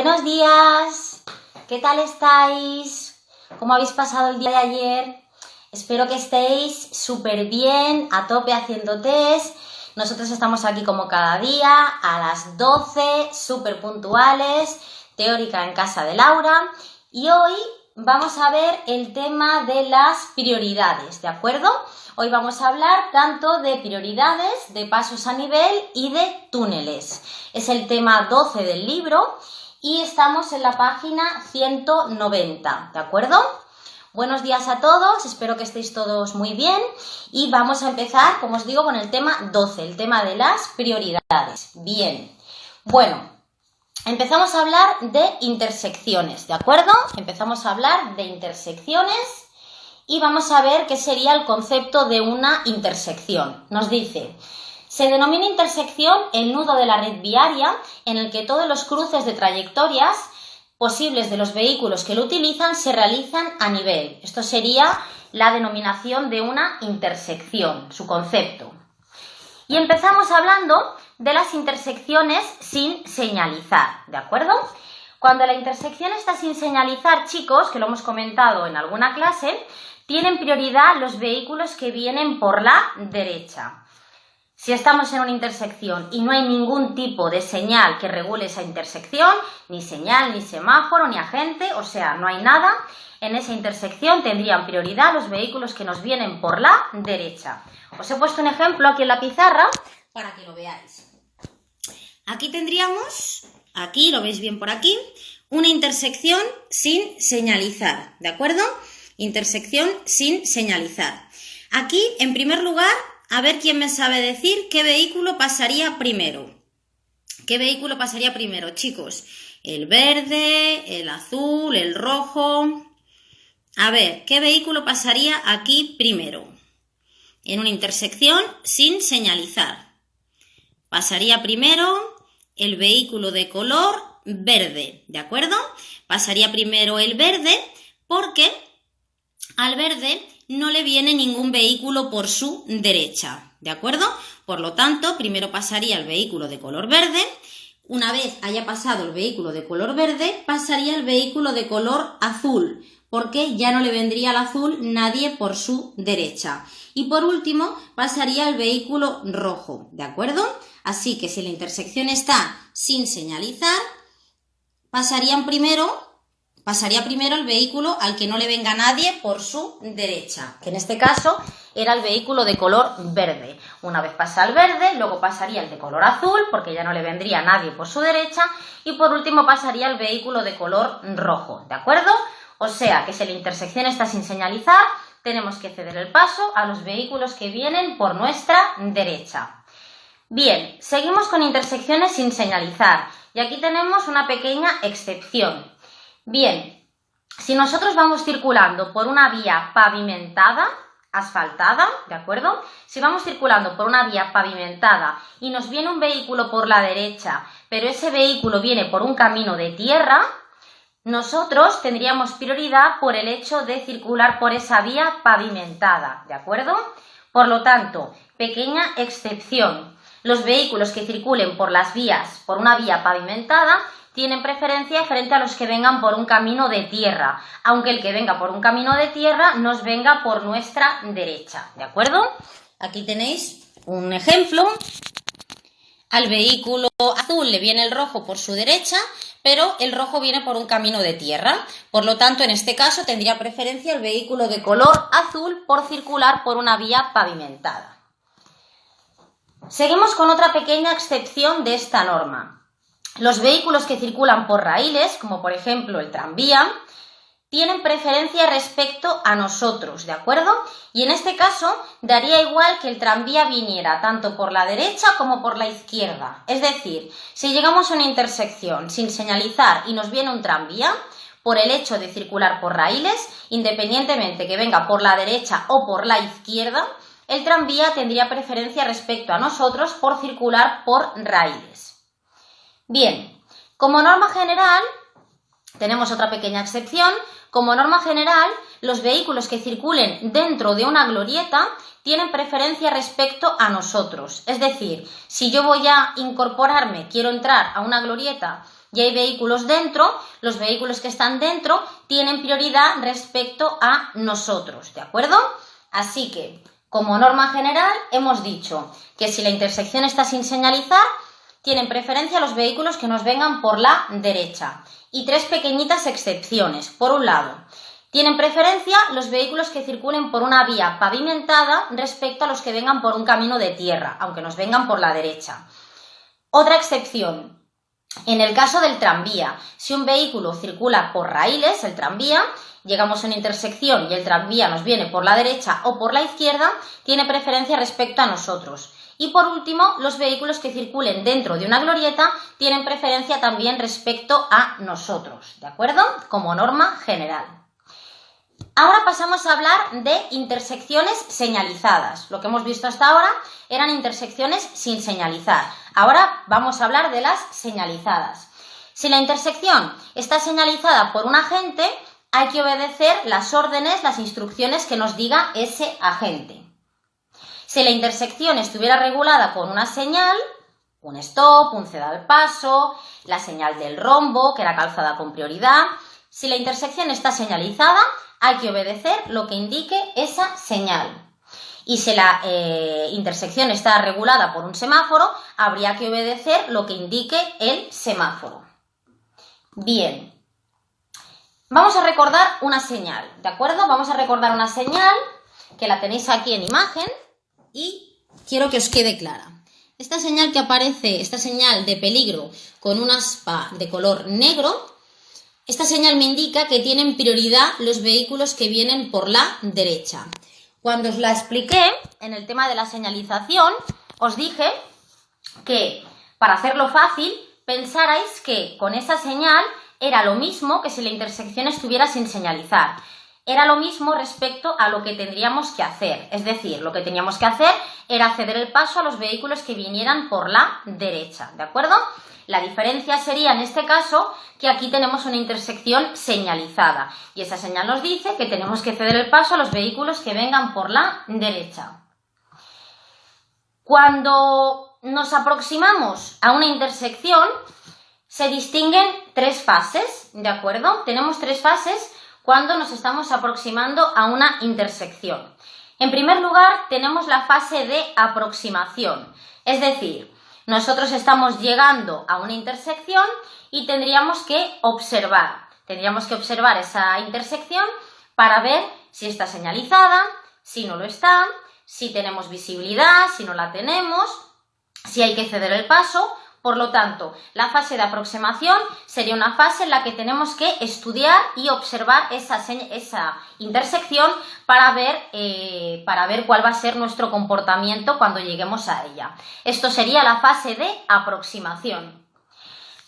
Buenos días, ¿qué tal estáis? ¿Cómo habéis pasado el día de ayer? Espero que estéis súper bien, a tope haciendo test. Nosotros estamos aquí como cada día, a las 12, súper puntuales, teórica en casa de Laura. Y hoy vamos a ver el tema de las prioridades, ¿de acuerdo? Hoy vamos a hablar tanto de prioridades, de pasos a nivel y de túneles. Es el tema 12 del libro y estamos en la página 190, ¿de acuerdo? Buenos días a todos, espero que estéis todos muy bien y vamos a empezar, como os digo, con el tema 12, el tema de las prioridades. Bien, bueno, empezamos a hablar de intersecciones, ¿de acuerdo? Empezamos a hablar de intersecciones y vamos a ver qué sería el concepto de una intersección. Nos dice: se denomina intersección el nudo de la red viaria en el que todos los cruces de trayectorias posibles de los vehículos que lo utilizan se realizan a nivel. Esto sería la denominación de una intersección, su concepto. Y empezamos hablando de las intersecciones sin señalizar, ¿de acuerdo? Cuando la intersección está sin señalizar, chicos, que lo hemos comentado en alguna clase, tienen prioridad los vehículos que vienen por la derecha. Si estamos en una intersección y no hay ningún tipo de señal que regule esa intersección, ni señal, ni semáforo, ni agente, o sea, no hay nada, en esa intersección tendrían prioridad los vehículos que nos vienen por la derecha. Os he puesto un ejemplo aquí en la pizarra para que lo veáis. Aquí tendríamos, aquí, lo veis bien por aquí, una intersección sin señalizar, ¿de acuerdo? Intersección sin señalizar. Aquí, en primer lugar, a ver quién me sabe decir qué vehículo pasaría primero. ¿Qué vehículo pasaría primero, chicos? El verde, el azul, el rojo. A ver, ¿qué vehículo pasaría aquí primero? En una intersección sin señalizar. Pasaría primero el vehículo de color verde, ¿de acuerdo? Pasaría primero el verde porque al verde no le viene ningún vehículo por su derecha, ¿de acuerdo? Por lo tanto, primero pasaría el vehículo de color verde. Una vez haya pasado el vehículo de color verde, pasaría el vehículo de color azul, porque ya no le vendría al azul nadie por su derecha. Y por último, pasaría el vehículo rojo, ¿de acuerdo? Así que si la intersección está sin señalizar, pasaría primero el vehículo al que no le venga nadie por su derecha, que en este caso era el vehículo de color verde. Una vez pasa el verde, luego pasaría el de color azul, porque ya no le vendría nadie por su derecha, y por último pasaría el vehículo de color rojo, ¿de acuerdo? O sea que si la intersección está sin señalizar, tenemos que ceder el paso a los vehículos que vienen por nuestra derecha. Bien, seguimos con intersecciones sin señalizar, y aquí tenemos una pequeña excepción. Bien, si nosotros vamos circulando por una vía pavimentada, asfaltada, ¿de acuerdo? Si vamos circulando por una vía pavimentada y nos viene un vehículo por la derecha, pero ese vehículo viene por un camino de tierra, nosotros tendríamos prioridad por el hecho de circular por esa vía pavimentada, ¿de acuerdo? Por lo tanto, pequeña excepción. Los vehículos que circulen por las vías, por una vía pavimentada, tienen preferencia frente a los que vengan por un camino de tierra, aunque el que venga por un camino de tierra nos venga por nuestra derecha, ¿de acuerdo? Aquí tenéis un ejemplo. Al vehículo azul le viene el rojo por su derecha, pero el rojo viene por un camino de tierra. Por lo tanto, en este caso tendría preferencia el vehículo de color azul por circular por una vía pavimentada. Seguimos con otra pequeña excepción de esta norma. Los vehículos que circulan por raíles, como por ejemplo el tranvía, tienen preferencia respecto a nosotros, ¿de acuerdo? Y en este caso daría igual que el tranvía viniera tanto por la derecha como por la izquierda. Es decir, si llegamos a una intersección sin señalizar y nos viene un tranvía, por el hecho de circular por raíles, independientemente que venga por la derecha o por la izquierda, el tranvía tendría preferencia respecto a nosotros por circular por raíles. Bien, como norma general, tenemos otra pequeña excepción. Como norma general, los vehículos que circulen dentro de una glorieta tienen preferencia respecto a nosotros. Es decir, si yo voy a incorporarme, quiero entrar a una glorieta y hay vehículos dentro, los vehículos que están dentro tienen prioridad respecto a nosotros, ¿de acuerdo? Así que, como norma general, hemos dicho que si la intersección está sin señalizar, tienen preferencia los vehículos que nos vengan por la derecha. Y tres pequeñitas excepciones. Por un lado, tienen preferencia los vehículos que circulen por una vía pavimentada respecto a los que vengan por un camino de tierra, aunque nos vengan por la derecha. Otra excepción. En el caso del tranvía, si un vehículo circula por raíles, el tranvía, llegamos a una intersección y el tranvía nos viene por la derecha o por la izquierda, tiene preferencia respecto a nosotros. Y por último, los vehículos que circulen dentro de una glorieta tienen preferencia también respecto a nosotros, ¿de acuerdo? Como norma general. Ahora pasamos a hablar de intersecciones señalizadas. Lo que hemos visto hasta ahora eran intersecciones sin señalizar. Ahora vamos a hablar de las señalizadas. Si la intersección está señalizada por un agente, hay que obedecer las órdenes, las instrucciones que nos diga ese agente. Si la intersección estuviera regulada por una señal, un stop, un ceda al paso, la señal del rombo, que era calzada con prioridad, si la intersección está señalizada, hay que obedecer lo que indique esa señal. Y si la intersección está regulada por un semáforo, habría que obedecer lo que indique el semáforo. Bien, vamos a recordar una señal, ¿de acuerdo? Vamos a recordar una señal que la tenéis aquí en imagen y quiero que os quede clara. Esta señal que aparece, esta señal de peligro con un aspa de color negro, esta señal me indica que tienen prioridad los vehículos que vienen por la derecha. Cuando os la expliqué en el tema de la señalización, os dije que, para hacerlo fácil, pensarais que con esa señal era lo mismo que si la intersección estuviera sin señalizar. Era lo mismo respecto a lo que tendríamos que hacer. Es decir, lo que teníamos que hacer era ceder el paso a los vehículos que vinieran por la derecha, ¿de acuerdo? La diferencia sería, en este caso, que aquí tenemos una intersección señalizada. Y esa señal nos dice que tenemos que ceder el paso a los vehículos que vengan por la derecha. Cuando nos aproximamos a una intersección, se distinguen tres fases, ¿de acuerdo? Tenemos tres fases cuando nos estamos aproximando a una intersección. En primer lugar, tenemos la fase de aproximación, es decir, nosotros estamos llegando a una intersección y tendríamos que observar esa intersección para ver si está señalizada, si no lo está, si tenemos visibilidad, si no la tenemos, si hay que ceder el paso. Por lo tanto, la fase de aproximación sería una fase en la que tenemos que estudiar y observar esa intersección para ver cuál va a ser nuestro comportamiento cuando lleguemos a ella. Esto sería la fase de aproximación.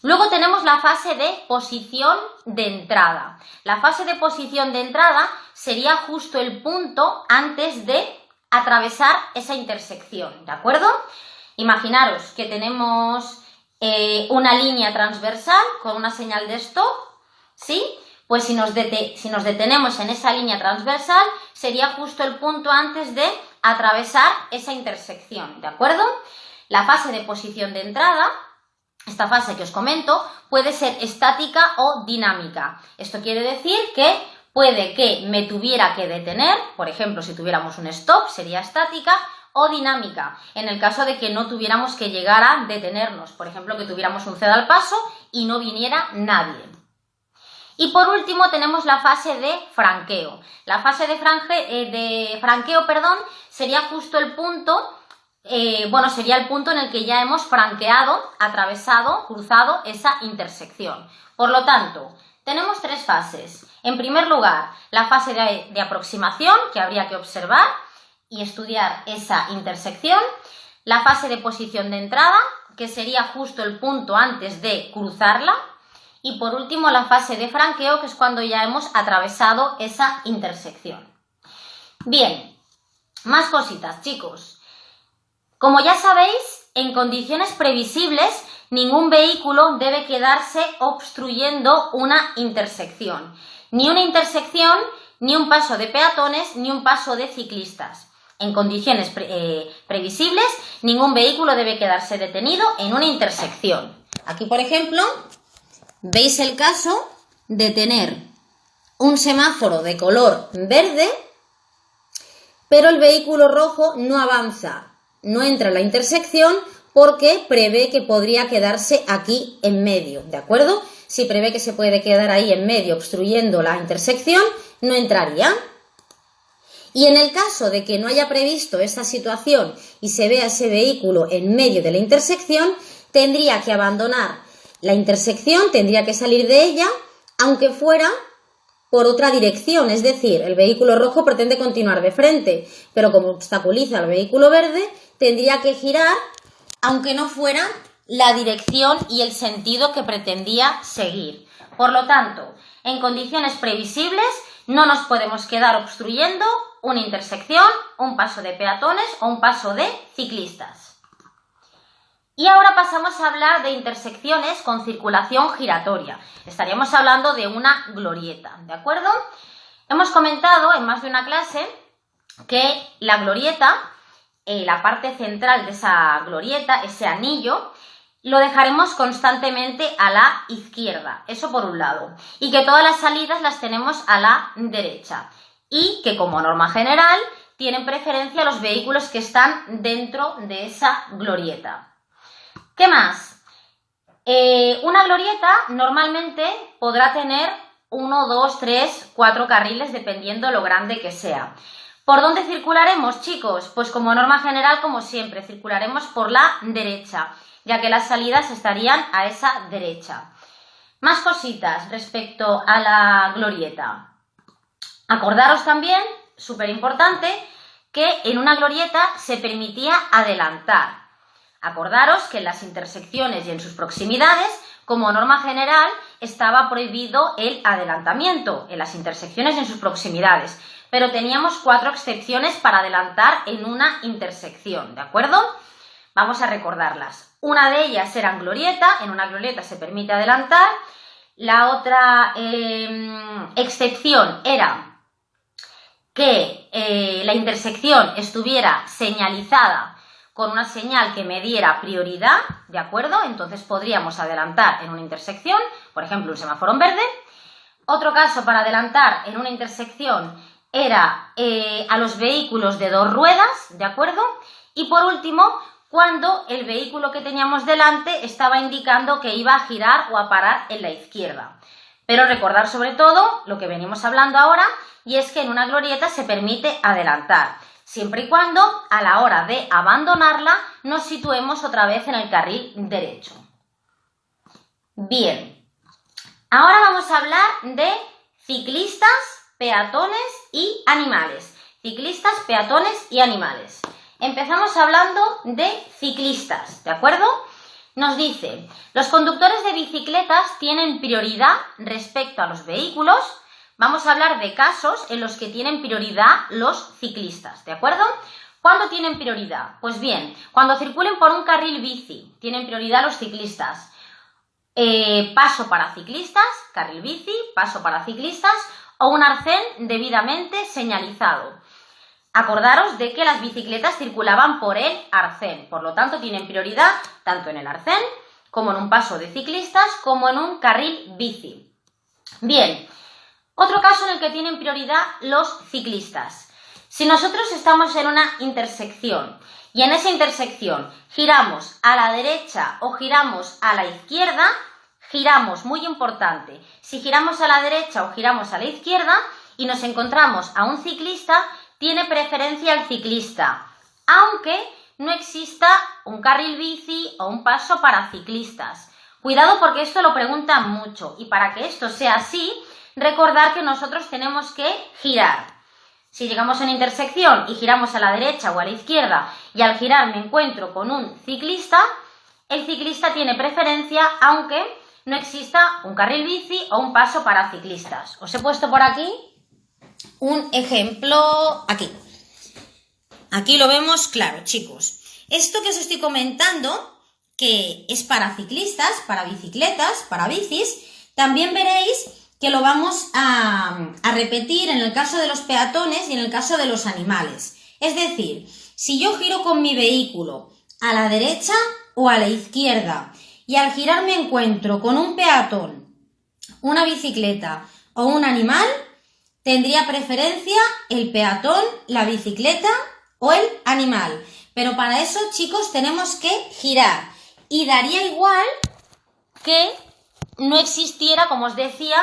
Luego tenemos la fase de posición de entrada. La fase de posición de entrada sería justo el punto antes de atravesar esa intersección, ¿de acuerdo? Imaginaros que tenemos una línea transversal con una señal de stop, ¿sí? Pues si nos detenemos en esa línea transversal, sería justo el punto antes de atravesar esa intersección, ¿de acuerdo? La fase de posición de entrada, esta fase que os comento, puede ser estática o dinámica. Esto quiere decir que puede que me tuviera que detener, por ejemplo, si tuviéramos un stop, sería estática, o dinámica, en el caso de que no tuviéramos que llegar a detenernos, por ejemplo, que tuviéramos un ceda al paso y no viniera nadie. Y por último tenemos la fase de franqueo. La fase de franqueo, sería justo el punto, sería el punto en el que ya hemos franqueado, atravesado, cruzado esa intersección. Por lo tanto, tenemos tres fases. En primer lugar, la fase de aproximación, que habría que observar y estudiar esa intersección, la fase de posición de entrada, que sería justo el punto antes de cruzarla, y por último la fase de franqueo, que es cuando ya hemos atravesado esa intersección. Bien, más cositas, chicos. Como ya sabéis, en condiciones previsibles, ningún vehículo debe quedarse obstruyendo una intersección. Ni una intersección, ni un paso de peatones, ni un paso de ciclistas. En condiciones previsibles, ningún vehículo debe quedarse detenido en una intersección. Aquí, por ejemplo, ¿Veis el caso de tener un semáforo de color verde, pero el vehículo rojo no avanza, no entra en la intersección porque prevé que podría quedarse aquí en medio, ¿de acuerdo? Si prevé que se puede quedar ahí en medio obstruyendo la intersección, no entraría. Y en el caso de que no haya previsto esta situación y se vea ese vehículo en medio de la intersección, tendría que abandonar la intersección, tendría que salir de ella, aunque fuera por otra dirección, es decir, el vehículo rojo pretende continuar de frente, pero como obstaculiza al vehículo verde, tendría que girar, aunque no fuera la dirección y el sentido que pretendía seguir. Por lo tanto, en condiciones previsibles, no nos podemos quedar obstruyendo una intersección, un paso de peatones o un paso de ciclistas. Y ahora pasamos a hablar de intersecciones con circulación giratoria. Estaríamos hablando de una glorieta, ¿de acuerdo? Hemos comentado en más de una clase que la glorieta, la parte central de esa glorieta, ese anillo, lo dejaremos constantemente a la izquierda, eso por un lado, y que todas las salidas las tenemos a la derecha, y que como norma general tienen preferencia los vehículos que están dentro de esa glorieta. ¿Qué más? Una glorieta normalmente podrá tener 1, 2, 3, 4 carriles dependiendo lo grande que sea. ¿Por dónde circularemos, chicos? Pues como norma general, como siempre, circularemos por la derecha, ya que las salidas estarían a esa derecha. Más cositas respecto a la glorieta. Acordaros también, súper importante, que en una glorieta se permitía adelantar. Acordaros que en las intersecciones y en sus proximidades, como norma general, estaba prohibido el adelantamiento en las intersecciones y en sus proximidades, pero teníamos 4 excepciones para adelantar en una intersección, ¿de acuerdo? Vamos a recordarlas. Una de ellas era en glorieta, en una glorieta se permite adelantar. La otra excepción era que la intersección estuviera señalizada con una señal que me diera prioridad, ¿de acuerdo? Entonces podríamos adelantar en una intersección, por ejemplo, un semáforo en verde. Otro caso para adelantar en una intersección era a los vehículos de 2 ruedas, ¿de acuerdo? Y por último, cuando el vehículo que teníamos delante estaba indicando que iba a girar o a parar en la izquierda. Pero recordar sobre todo lo que venimos hablando ahora, y es que en una glorieta se permite adelantar, siempre y cuando a la hora de abandonarla nos situemos otra vez en el carril derecho. Bien, ahora vamos a hablar de ciclistas, peatones y animales. Ciclistas, peatones y animales. Empezamos hablando de ciclistas, ¿de acuerdo? Nos dice, los conductores de bicicletas tienen prioridad respecto a los vehículos. Vamos a hablar de casos en los que tienen prioridad los ciclistas, ¿de acuerdo? ¿Cuándo tienen prioridad? Pues bien, cuando circulen por un carril bici, tienen prioridad los ciclistas. Paso para ciclistas, carril bici, paso para ciclistas o un arcén debidamente señalizado. Acordaros de que las bicicletas circulaban por el arcén, por lo tanto tienen prioridad tanto en el arcén como en un paso de ciclistas como en un carril bici. Bien, otro caso en el que tienen prioridad los ciclistas. Si nosotros estamos en una intersección y en esa intersección giramos a la derecha o giramos a la izquierda, giramos, muy importante, si giramos a la derecha o giramos a la izquierda y nos encontramos a un ciclista, tiene preferencia el ciclista, aunque no exista un carril bici o un paso para ciclistas. Cuidado porque esto lo preguntan mucho y para que esto sea así, recordar que nosotros tenemos que girar. Si llegamos a una intersección y giramos a la derecha o a la izquierda y al girar me encuentro con un ciclista, el ciclista tiene preferencia aunque no exista un carril bici o un paso para ciclistas. Os he puesto por aquí un ejemplo aquí. Aquí lo vemos claro, chicos. Esto que os estoy comentando, que es para ciclistas, para bicicletas, para bicis, también veréis que lo vamos a repetir en el caso de los peatones y en el caso de los animales. Es decir, si yo giro con mi vehículo a la derecha o a la izquierda y al girar me encuentro con un peatón una bicicleta o un animal, tendría preferencia el peatón, la bicicleta o el animal. Pero para eso, chicos, tenemos que girar. Y daría igual que no existiera, como os decía,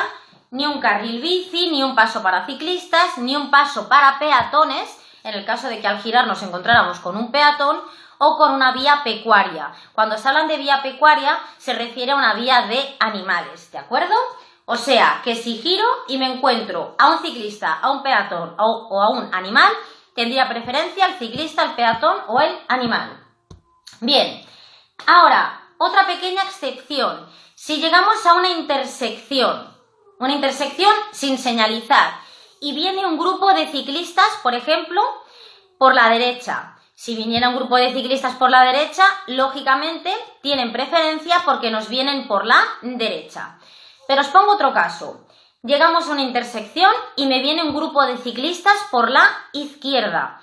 ni un carril bici, ni un paso para ciclistas, ni un paso para peatones, en el caso de que al girar nos encontráramos con un peatón o con una vía pecuaria. Cuando se hablan de vía pecuaria se refiere a una vía de animales, ¿de acuerdo? O sea, que si giro y me encuentro a un ciclista, a un peatón o a un animal, tendría preferencia el ciclista, el peatón o el animal. Bien, ahora, otra pequeña excepción. Si llegamos a una intersección sin señalizar, y viene un grupo de ciclistas, por ejemplo, por la derecha. Si viniera un grupo de ciclistas por la derecha, lógicamente tienen preferencia porque nos vienen por la derecha. Pero os pongo otro caso. Llegamos a una intersección y me viene un grupo de ciclistas por la izquierda.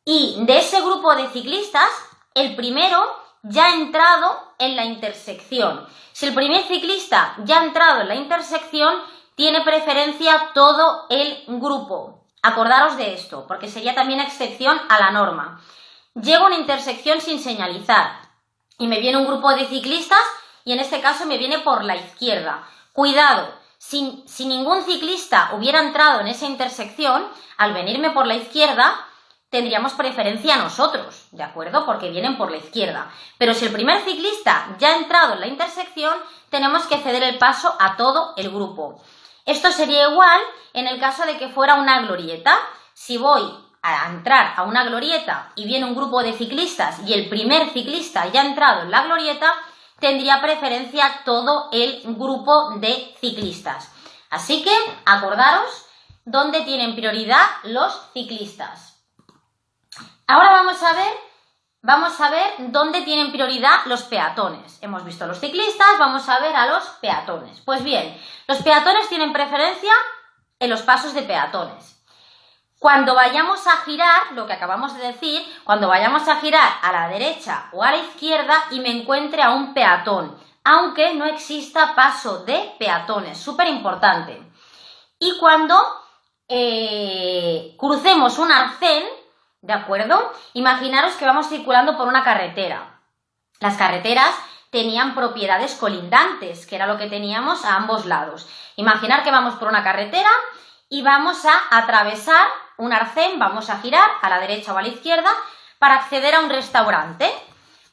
Y de ese grupo de ciclistas, el primero ya ha entrado en la intersección. Si el primer ciclista ya ha entrado en la intersección, tiene preferencia todo el grupo. Acordaros de esto, porque sería también excepción a la norma. Llego a una intersección sin señalizar y me viene un grupo de ciclistas y en este caso me viene por la izquierda. Cuidado, si ningún ciclista hubiera entrado en esa intersección, al venirme por la izquierda, tendríamos preferencia nosotros, ¿de acuerdo? Porque vienen por la izquierda. Pero si el primer ciclista ya ha entrado en la intersección, tenemos que ceder el paso a todo el grupo. Esto sería igual en el caso de que fuera una glorieta. Si voy a entrar a una glorieta y viene un grupo de ciclistas y el primer ciclista ya ha entrado en la glorieta, tendría preferencia todo el grupo de ciclistas. Así que acordaros dónde tienen prioridad los ciclistas. Ahora vamos a ver dónde tienen prioridad los peatones. Hemos visto los ciclistas, vamos a ver a los peatones. Pues bien, los peatones tienen preferencia en los pasos de peatones. Cuando vayamos a girar, lo que acabamos de decir, cuando vayamos a girar a la derecha o a la izquierda y me encuentre a un peatón, aunque no exista paso de peatones, súper importante. Y cuando crucemos un arcén, ¿de acuerdo? Imaginaros que vamos circulando por una carretera. Las carreteras tenían propiedades colindantes, que era lo que teníamos a ambos lados. Imaginar que vamos por una carretera y vamos a atravesar un arcén, vamos a girar a la derecha o a la izquierda para acceder a un restaurante.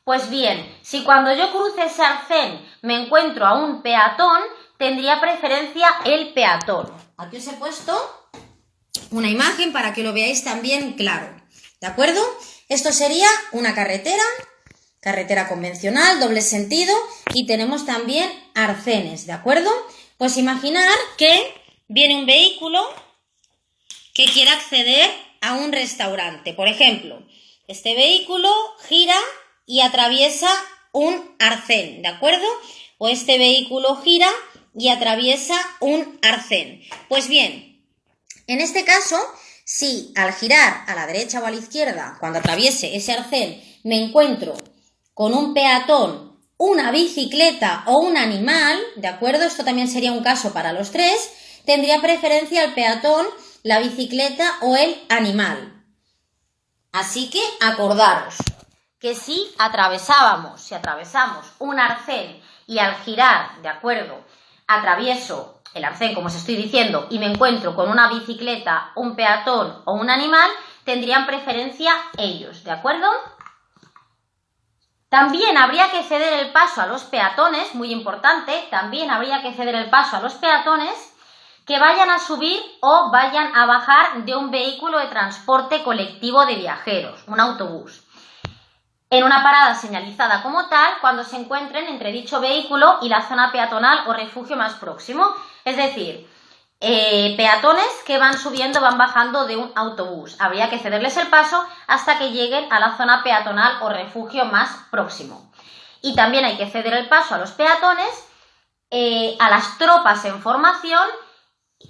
Pues bien, si cuando yo cruce ese arcén me encuentro a un peatón, tendría preferencia el peatón. Aquí os he puesto una imagen para que lo veáis también claro. ¿De acuerdo? Esto sería una carretera convencional, doble sentido, y tenemos también arcenes, ¿de acuerdo? Pues imaginar que viene un vehículo que quiere acceder a un restaurante. Por ejemplo, este vehículo gira y atraviesa un arcén, ¿de acuerdo? O este vehículo gira y atraviesa un arcén. Pues bien, en este caso, si al girar a la derecha o a la izquierda, cuando atraviese ese arcén, me encuentro con un peatón, una bicicleta o un animal, ¿de acuerdo? Esto también sería un caso para los tres, tendría preferencia el peatón, la bicicleta o el animal. Así que acordaros que si atravesamos un arcén y al girar, ¿de acuerdo?, atravieso el arcén, como os estoy diciendo, y me encuentro con una bicicleta, un peatón o un animal, tendrían preferencia ellos, ¿de acuerdo? También habría que ceder el paso a los peatones, muy importante, también habría que ceder el paso a los peatones que vayan a subir o vayan a bajar de un vehículo de transporte colectivo de viajeros, un autobús, en una parada señalizada como tal cuando se encuentren entre dicho vehículo y la zona peatonal o refugio más próximo. Es decir, peatones que van subiendo, van bajando de un autobús. Habría que cederles el paso hasta que lleguen a la zona peatonal o refugio más próximo. Y también hay que ceder el paso a los peatones, a las tropas en formación,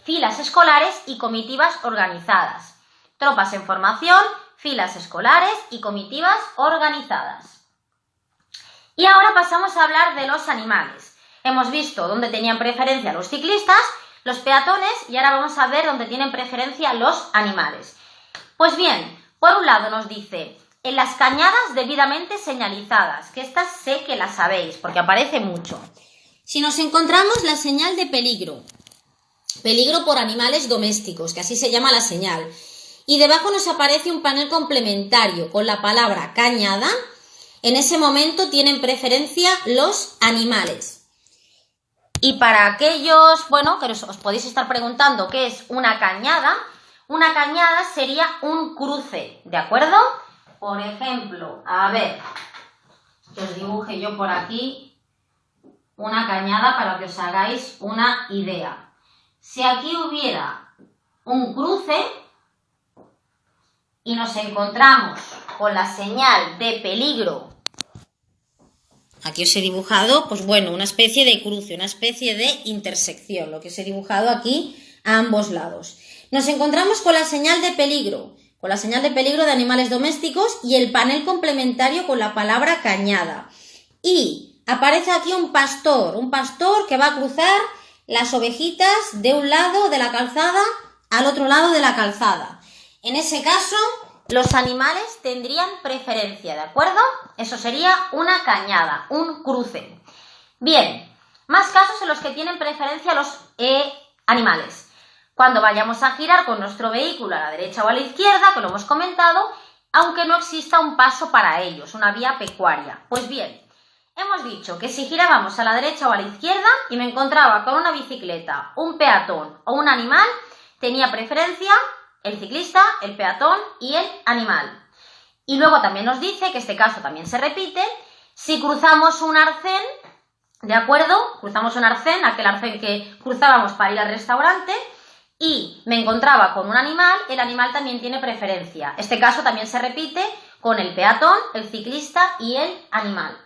filas escolares y comitivas organizadas. Tropas en formación, filas escolares y comitivas organizadas. Y ahora pasamos a hablar de los animales. Hemos visto dónde tenían preferencia los ciclistas, los peatones, y ahora vamos a ver dónde tienen preferencia los animales. Pues bien, por un lado nos dice, en las cañadas debidamente señalizadas, que estas sé que las sabéis, porque aparece mucho. Si nos encontramos la señal de peligro, peligro por animales domésticos, que así se llama la señal, y debajo nos aparece un panel complementario con la palabra cañada, en ese momento tienen preferencia los animales. Y para aquellos, bueno, que os podéis estar preguntando qué es una cañada sería un cruce, ¿de acuerdo? Por ejemplo, a ver, que os dibuje yo por aquí una cañada para que os hagáis una idea. Si aquí hubiera un cruce y nos encontramos con la señal de peligro, aquí os he dibujado, pues bueno, una especie de cruce, una especie de intersección, lo que os he dibujado aquí a ambos lados. Nos encontramos con la señal de peligro de animales domésticos y el panel complementario con la palabra cañada. Y aparece aquí un pastor que va a cruzar las ovejitas de un lado de la calzada al otro lado de la calzada. En ese caso, los animales tendrían preferencia, ¿de acuerdo? Eso sería una cañada, un cruce. Bien, más casos en los que tienen preferencia los animales. Cuando vayamos a girar con nuestro vehículo a la derecha o a la izquierda, que lo hemos comentado, aunque no exista un paso para ellos, una vía pecuaria. Pues bien, hemos dicho que si girábamos a la derecha o a la izquierda y me encontraba con una bicicleta, un peatón o un animal, tenía preferencia el ciclista, el peatón y el animal. Y luego también nos dice que este caso también se repite si cruzamos un arcén, ¿de acuerdo? Cruzamos un arcén, aquel arcén que cruzábamos para ir al restaurante, y me encontraba con un animal, el animal también tiene preferencia. Este caso también se repite con el peatón, el ciclista y el animal.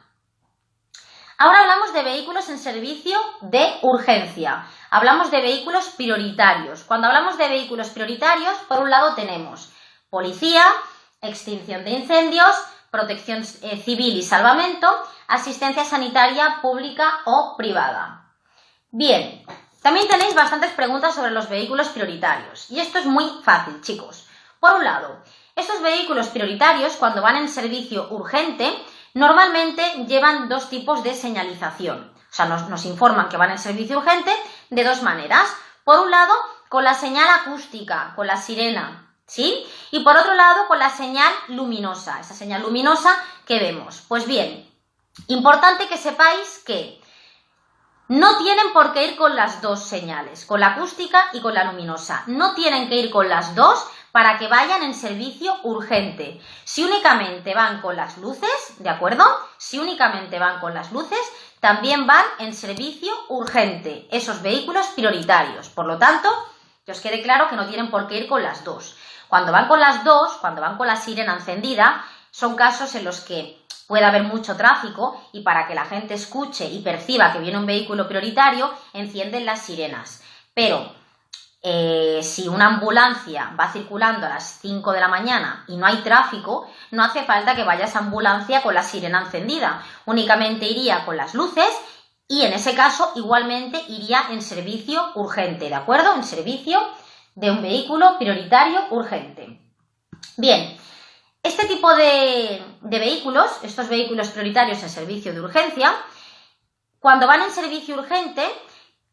Ahora hablamos de vehículos en servicio de urgencia. Hablamos de vehículos prioritarios. Cuando hablamos de vehículos prioritarios, por un lado tenemos policía, extinción de incendios, protección civil y salvamento, asistencia sanitaria pública o privada. Bien, también tenéis bastantes preguntas sobre los vehículos prioritarios. Y esto es muy fácil, chicos. Por un lado, estos vehículos prioritarios, cuando van en servicio urgente, normalmente llevan dos tipos de señalización. O sea, nos informan que van en servicio urgente de dos maneras. Por un lado, con la señal acústica, con la sirena, ¿sí? Y por otro lado, con la señal luminosa, esa señal luminosa que vemos. Pues bien, importante que sepáis que no tienen por qué ir con las dos señales, con la acústica y con la luminosa. No tienen que ir con las dos para que vayan en servicio urgente. Si únicamente van con las luces, ¿de acuerdo? Si únicamente van con las luces, también van en servicio urgente, esos vehículos prioritarios. Por lo tanto, que os quede claro que no tienen por qué ir con las dos. Cuando van con las dos, cuando van con la sirena encendida, son casos en los que puede haber mucho tráfico y para que la gente escuche y perciba que viene un vehículo prioritario, encienden las sirenas. Pero si una ambulancia va circulando a las 5 de la mañana y no hay tráfico, no hace falta que vaya esa ambulancia con la sirena encendida. Únicamente iría con las luces y en ese caso igualmente iría en servicio urgente, ¿de acuerdo? En servicio de un vehículo prioritario urgente. Bien, este tipo de vehículos, estos vehículos prioritarios en servicio de urgencia, cuando van en servicio urgente,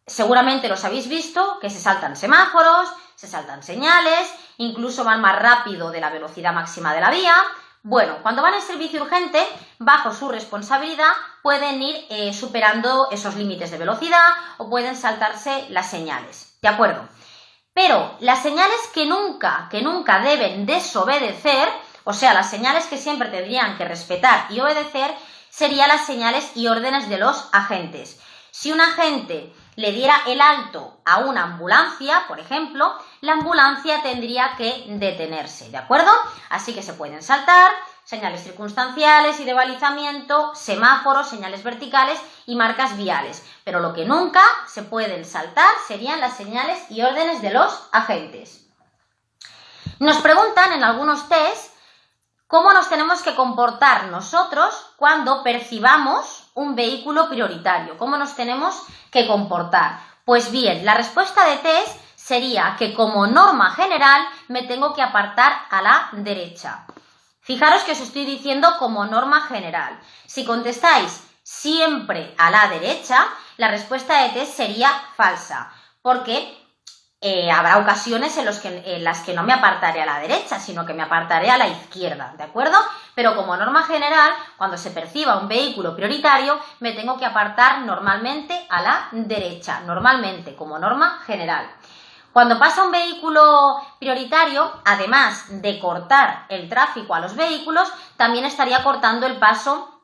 seguramente los habéis visto, que se saltan semáforos, se saltan señales, incluso van más rápido de la velocidad máxima de la vía. Bueno, cuando van en servicio urgente, bajo su responsabilidad, pueden ir superando esos límites de velocidad o pueden saltarse las señales, ¿de acuerdo? Pero las señales que nunca deben desobedecer, o sea, las señales que siempre tendrían que respetar y obedecer, serían las señales y órdenes de los agentes. Si un agente le diera el alto a una ambulancia, por ejemplo, la ambulancia tendría que detenerse, ¿de acuerdo? Así que se pueden saltar señales circunstanciales y de balizamiento, semáforos, señales verticales y marcas viales. Pero lo que nunca se pueden saltar serían las señales y órdenes de los agentes. Nos preguntan en algunos test cómo nos tenemos que comportar nosotros cuando percibamos un vehículo prioritario. ¿Cómo nos tenemos que comportar? Pues bien, la respuesta de test sería que como norma general me tengo que apartar a la derecha. Fijaros que os estoy diciendo como norma general. Si contestáis siempre a la derecha, la respuesta de test sería falsa, porque habrá ocasiones en las que no me apartaré a la derecha, sino que me apartaré a la izquierda, ¿de acuerdo? Pero como norma general, cuando se perciba un vehículo prioritario, me tengo que apartar normalmente a la derecha, normalmente, como norma general. Cuando pasa un vehículo prioritario, además de cortar el tráfico a los vehículos, también estaría cortando el paso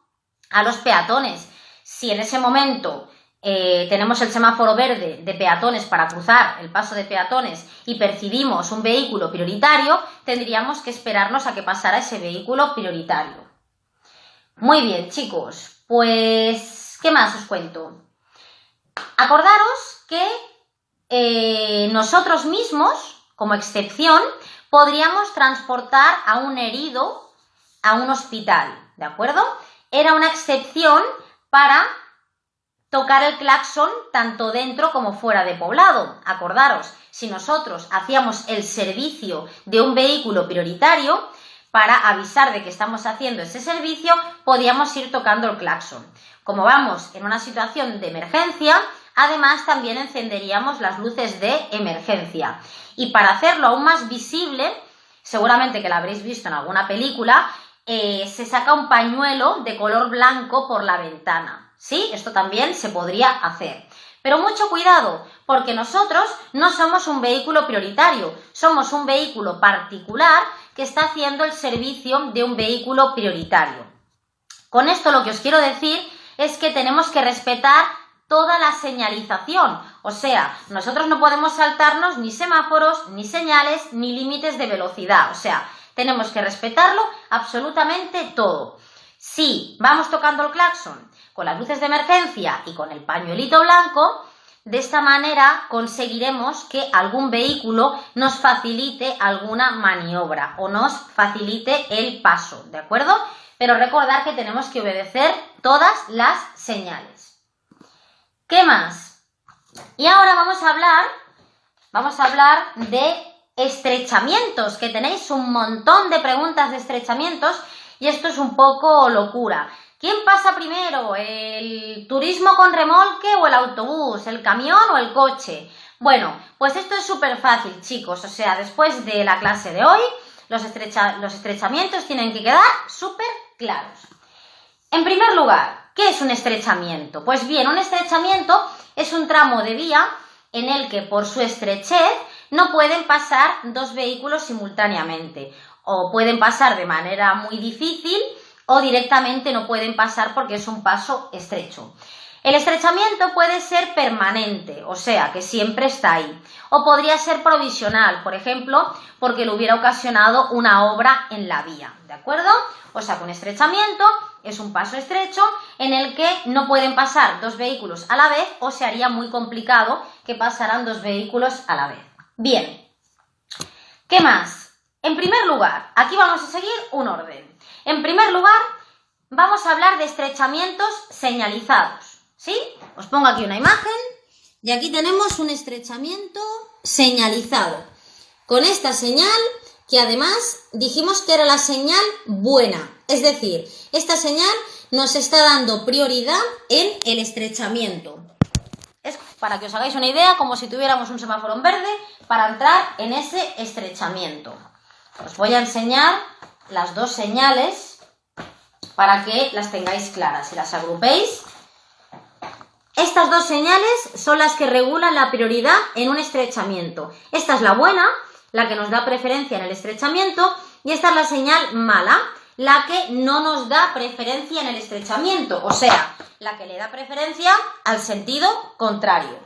a los peatones. Si en ese momento tenemos el semáforo verde de peatones para cruzar el paso de peatones y percibimos un vehículo prioritario, tendríamos que esperarnos a que pasara ese vehículo prioritario. Muy bien, chicos, pues, ¿qué más os cuento? Acordaros que nosotros mismos, como excepción, podríamos transportar a un herido a un hospital, ¿de acuerdo? Era una excepción para tocar el claxon tanto dentro como fuera de poblado. Acordaros, si nosotros hacíamos el servicio de un vehículo prioritario, para avisar de que estamos haciendo ese servicio, podíamos ir tocando el claxon. Como vamos en una situación de emergencia, además también encenderíamos las luces de emergencia. Y para hacerlo aún más visible, seguramente que lo habréis visto en alguna película, se saca un pañuelo de color blanco por la ventana. ¿Sí? Esto también se podría hacer. Pero mucho cuidado, porque nosotros no somos un vehículo prioritario, somos un vehículo particular que está haciendo el servicio de un vehículo prioritario. Con esto lo que os quiero decir es que tenemos que respetar toda la señalización, o sea, nosotros no podemos saltarnos ni semáforos, ni señales, ni límites de velocidad, o sea, tenemos que respetarlo absolutamente todo. Si vamos tocando el claxon con las luces de emergencia y con el pañuelito blanco, de esta manera conseguiremos que algún vehículo nos facilite alguna maniobra o nos facilite el paso, ¿de acuerdo? Pero recordar que tenemos que obedecer todas las señales. ¿Qué más? Y ahora vamos a hablar de estrechamientos, que tenéis un montón de preguntas de estrechamientos y esto es un poco locura. ¿Quién pasa primero? ¿El turismo con remolque o el autobús? ¿El camión o el coche? Bueno, pues esto es súper fácil, chicos. O sea, después de la clase de hoy, los estrechamientos tienen que quedar súper claros. En primer lugar, ¿qué es un estrechamiento? Pues bien, un estrechamiento es un tramo de vía en el que por su estrechez no pueden pasar dos vehículos simultáneamente. O pueden pasar de manera muy difícil o directamente no pueden pasar porque es un paso estrecho. El estrechamiento puede ser permanente, o sea, que siempre está ahí. O podría ser provisional, por ejemplo, porque le hubiera ocasionado una obra en la vía, ¿de acuerdo? O sea, que un estrechamiento es un paso estrecho en el que no pueden pasar dos vehículos a la vez o se haría muy complicado que pasaran dos vehículos a la vez. Bien, ¿qué más? En primer lugar, aquí vamos a seguir un orden. En primer lugar, vamos a hablar de estrechamientos señalizados, ¿sí? Os pongo aquí una imagen y aquí tenemos un estrechamiento señalizado. Con esta señal, que además dijimos que era la señal buena. Es decir, esta señal nos está dando prioridad en el estrechamiento. Es para que os hagáis una idea, como si tuviéramos un semáforo en verde para entrar en ese estrechamiento. Os voy a enseñar las dos señales para que las tengáis claras y las agrupéis. Estas dos señales son las que regulan la prioridad en un estrechamiento. Esta es la buena, la que nos da preferencia en el estrechamiento, y esta es la señal mala, la que no nos da preferencia en el estrechamiento, o sea, la que le da preferencia al sentido contrario.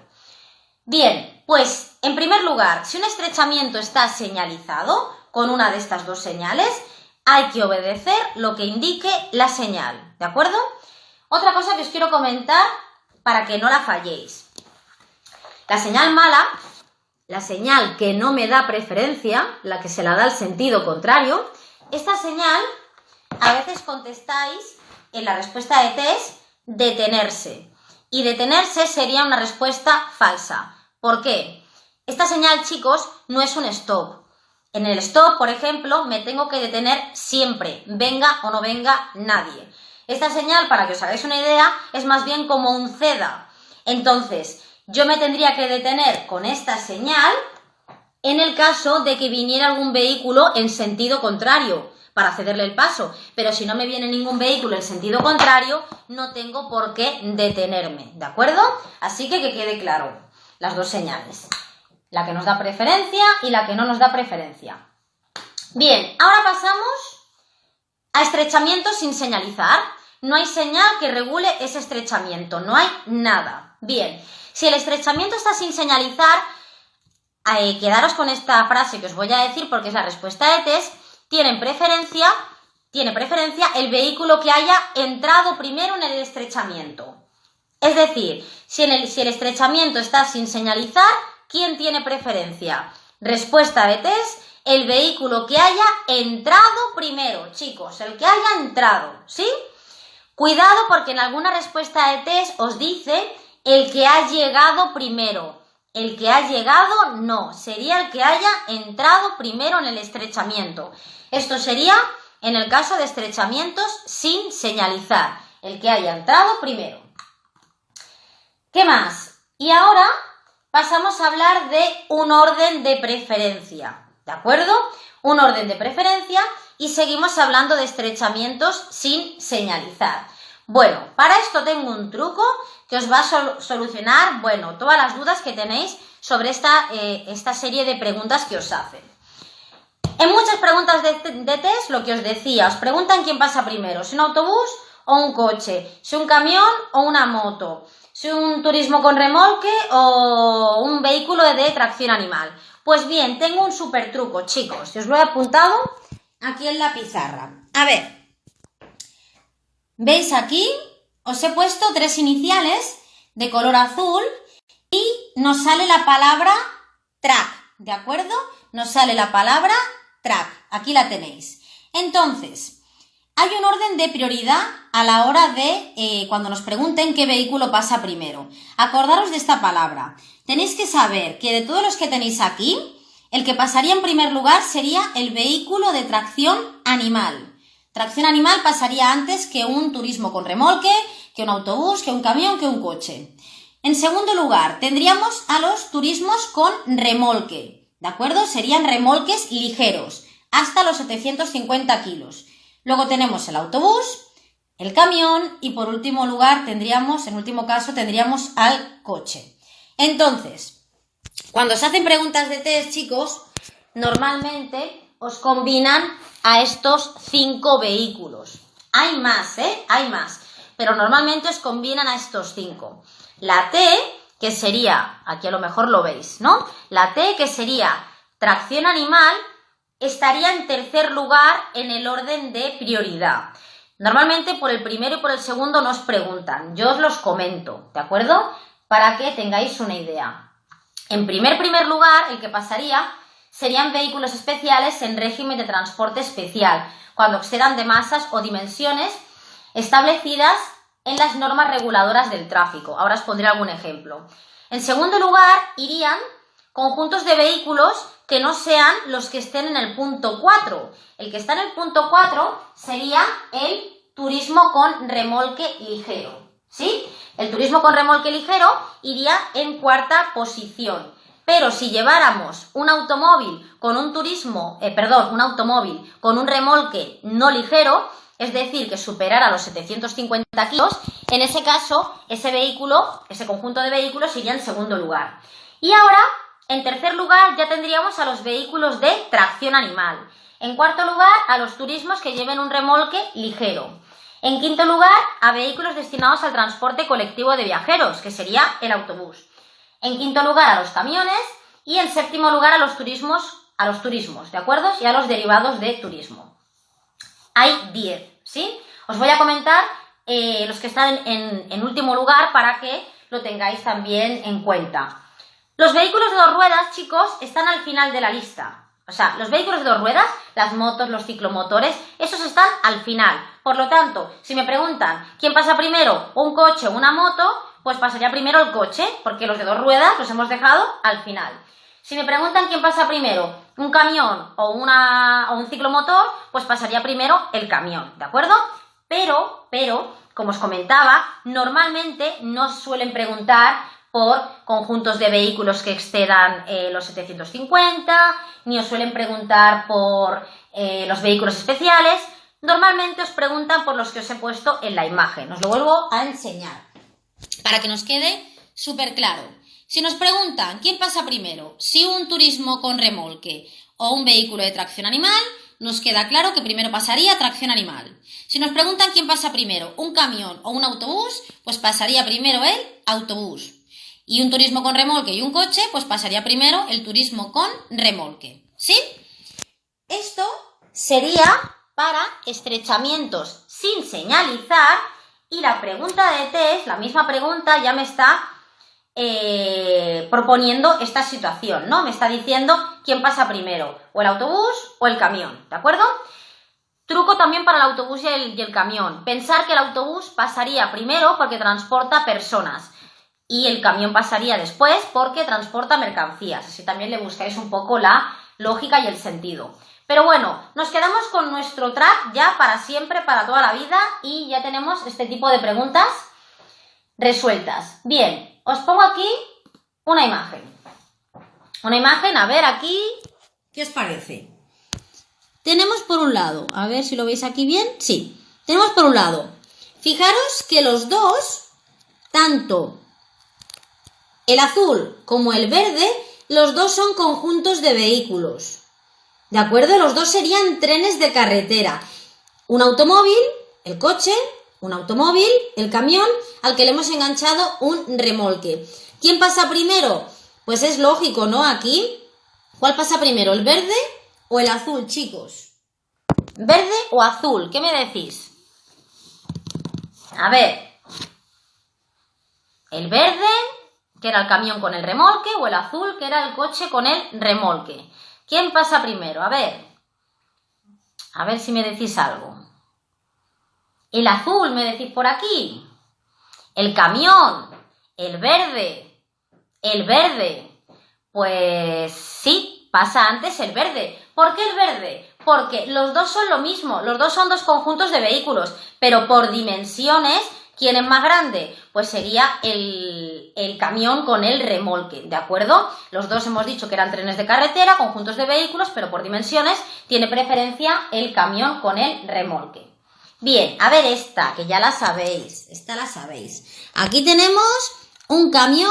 Bien, pues en primer lugar, si un estrechamiento está señalizado con una de estas dos señales, hay que obedecer lo que indique la señal, ¿de acuerdo? Otra cosa que os quiero comentar para que no la falléis. La señal mala, la señal que no me da preferencia, la que se la da al sentido contrario, esta señal a veces contestáis en la respuesta de test detenerse. Y detenerse sería una respuesta falsa. ¿Por qué? Esta señal, chicos, no es un stop. En el stop, por ejemplo, me tengo que detener siempre, venga o no venga nadie. Esta señal, para que os hagáis una idea, es más bien como un ceda. Entonces, yo me tendría que detener con esta señal en el caso de que viniera algún vehículo en sentido contrario, para cederle el paso. Pero si no me viene ningún vehículo en sentido contrario, no tengo por qué detenerme, ¿de acuerdo? Así que quede claro, las dos señales. La que nos da preferencia y la que no nos da preferencia. Bien, ahora pasamos a estrechamiento sin señalizar. No hay señal que regule ese estrechamiento, no hay nada. Bien, si el estrechamiento está sin señalizar, quedaros con esta frase que os voy a decir porque es la respuesta de test. Tiene preferencia el vehículo que haya entrado primero en el estrechamiento. Es decir, si el estrechamiento está sin señalizar, ¿quién tiene preferencia? Respuesta de test, el vehículo que haya entrado primero, chicos, el que haya entrado, ¿sí? Cuidado porque en alguna respuesta de test os dice el que ha llegado primero. El que ha llegado no, sería el que haya entrado primero en el estrechamiento. Esto sería en el caso de estrechamientos sin señalizar, el que haya entrado primero. ¿Qué más? Y ahora pasamos a hablar de un orden de preferencia, ¿de acuerdo? Un orden de preferencia y seguimos hablando de estrechamientos sin señalizar. Bueno, para esto tengo un truco que os va a solucionar, bueno, todas las dudas que tenéis sobre esta serie de preguntas que os hacen. En muchas preguntas de test, lo que os decía, os preguntan quién pasa primero, si un autobús o un coche, si un camión o una moto, si un turismo con remolque o un vehículo de tracción animal. Pues bien, tengo un súper truco, chicos, y os lo he apuntado aquí en la pizarra. A ver, ¿veis aquí? Os he puesto 3 iniciales de color azul y nos sale la palabra track, ¿de acuerdo? Nos sale la palabra track, aquí la tenéis. Entonces, hay un orden de prioridad a la hora de cuando nos pregunten qué vehículo pasa primero. Acordaros de esta palabra. Tenéis que saber que de todos los que tenéis aquí, el que pasaría en primer lugar sería el vehículo de tracción animal. Tracción animal pasaría antes que un turismo con remolque, que un autobús, que un camión, que un coche. En segundo lugar, tendríamos a los turismos con remolque, ¿de acuerdo? Serían remolques ligeros, hasta los 750 kilos. Luego tenemos el autobús, el camión y por último lugar en último caso tendríamos al coche. Entonces, cuando se hacen preguntas de test, chicos, normalmente os combinan a estos 5 vehículos. Hay más, hay más, pero normalmente os combinan a estos 5. La T, que sería, aquí a lo mejor lo veis, ¿no? La T, que sería tracción animal, estaría en tercer lugar en el orden de prioridad. Normalmente por el primero y por el segundo nos preguntan, yo os los comento, ¿de acuerdo? Para que tengáis una idea. En primer lugar, el que pasaría serían vehículos especiales en régimen de transporte especial, cuando excedan de masas o dimensiones establecidas en las normas reguladoras del tráfico. Ahora os pondré algún ejemplo. En segundo lugar, irían conjuntos de vehículos que no sean los que estén en el punto 4. El que está en el punto 4 sería el turismo con remolque ligero, ¿sí? El turismo con remolque ligero iría en cuarta posición. Pero si lleváramos un automóvil con un automóvil con un remolque no ligero, es decir, que superara los 750 kilos, en ese caso, ese conjunto de vehículos iría en segundo lugar. Y ahora, en tercer lugar, ya tendríamos a los vehículos de tracción animal. En cuarto lugar, a los turismos que lleven un remolque ligero. En quinto lugar, a vehículos destinados al transporte colectivo de viajeros, que sería el autobús. En quinto lugar, a los camiones. Y en séptimo lugar, a los turismos, ¿de acuerdo? Y a los derivados de turismo. Hay 10, ¿sí? Os voy a comentar los que están en último lugar para que lo tengáis también en cuenta. Los vehículos de 2 ruedas, chicos, están al final de la lista. O sea, los vehículos de dos ruedas, las motos, los ciclomotores, esos están al final. Por lo tanto, si me preguntan quién pasa primero, un coche o una moto, pues pasaría primero el coche, porque los de dos ruedas los hemos dejado al final. Si me preguntan quién pasa primero, un camión o un ciclomotor, pues pasaría primero el camión, ¿de acuerdo? Pero, como os comentaba, normalmente no suelen preguntar por conjuntos de vehículos que excedan los 750, ni os suelen preguntar por los vehículos especiales. Normalmente os preguntan por los que os he puesto en la imagen. Os lo vuelvo a enseñar para que nos quede súper claro. Si nos preguntan quién pasa primero, si un turismo con remolque o un vehículo de tracción animal, nos queda claro que primero pasaría tracción animal. Si nos preguntan quién pasa primero, un camión o un autobús, pues pasaría primero el autobús. Y un turismo con remolque y un coche, pues pasaría primero el turismo con remolque. ¿Sí? Esto sería para estrechamientos sin señalizar, y la pregunta de test, la misma pregunta, ya me está proponiendo esta situación, ¿no? Me está diciendo quién pasa primero, o el autobús o el camión, ¿de acuerdo? Truco también para el autobús y el camión. Pensar que el autobús pasaría primero porque transporta personas y el camión pasaría después porque transporta mercancías. Así también le buscáis un poco la lógica y el sentido. Pero bueno, nos quedamos con nuestro track ya para siempre, para toda la vida, y ya tenemos este tipo de preguntas resueltas. Bien, os pongo aquí una imagen. Una imagen, a ver aquí, ¿qué os parece? Tenemos por un lado, a ver si lo veis aquí bien, sí, tenemos por un lado, fijaros que los dos, tanto el azul como el verde, los dos son conjuntos de vehículos. ¿De acuerdo? Los dos serían trenes de carretera. Un automóvil, el coche, un automóvil, el camión, al que le hemos enganchado un remolque. ¿Quién pasa primero? Pues es lógico, ¿no? Aquí, ¿cuál pasa primero? ¿El verde o el azul, chicos? ¿Verde o azul? ¿Qué me decís? A ver. El verde, que era el camión con el remolque, o el azul, que era el coche con el remolque. ¿Quién pasa primero? A ver si me decís algo. El azul, me decís por aquí. El camión, el verde. Pues sí, pasa antes el verde. ¿Por qué el verde? Porque los dos son lo mismo, los dos son dos conjuntos de vehículos, pero por dimensiones, ¿quién es más grande? Pues sería el camión con el remolque, ¿de acuerdo? Los dos hemos dicho que eran trenes de carretera, conjuntos de vehículos, pero por dimensiones tiene preferencia el camión con el remolque. Bien, a ver esta, que ya la sabéis, esta la sabéis. Aquí tenemos un camión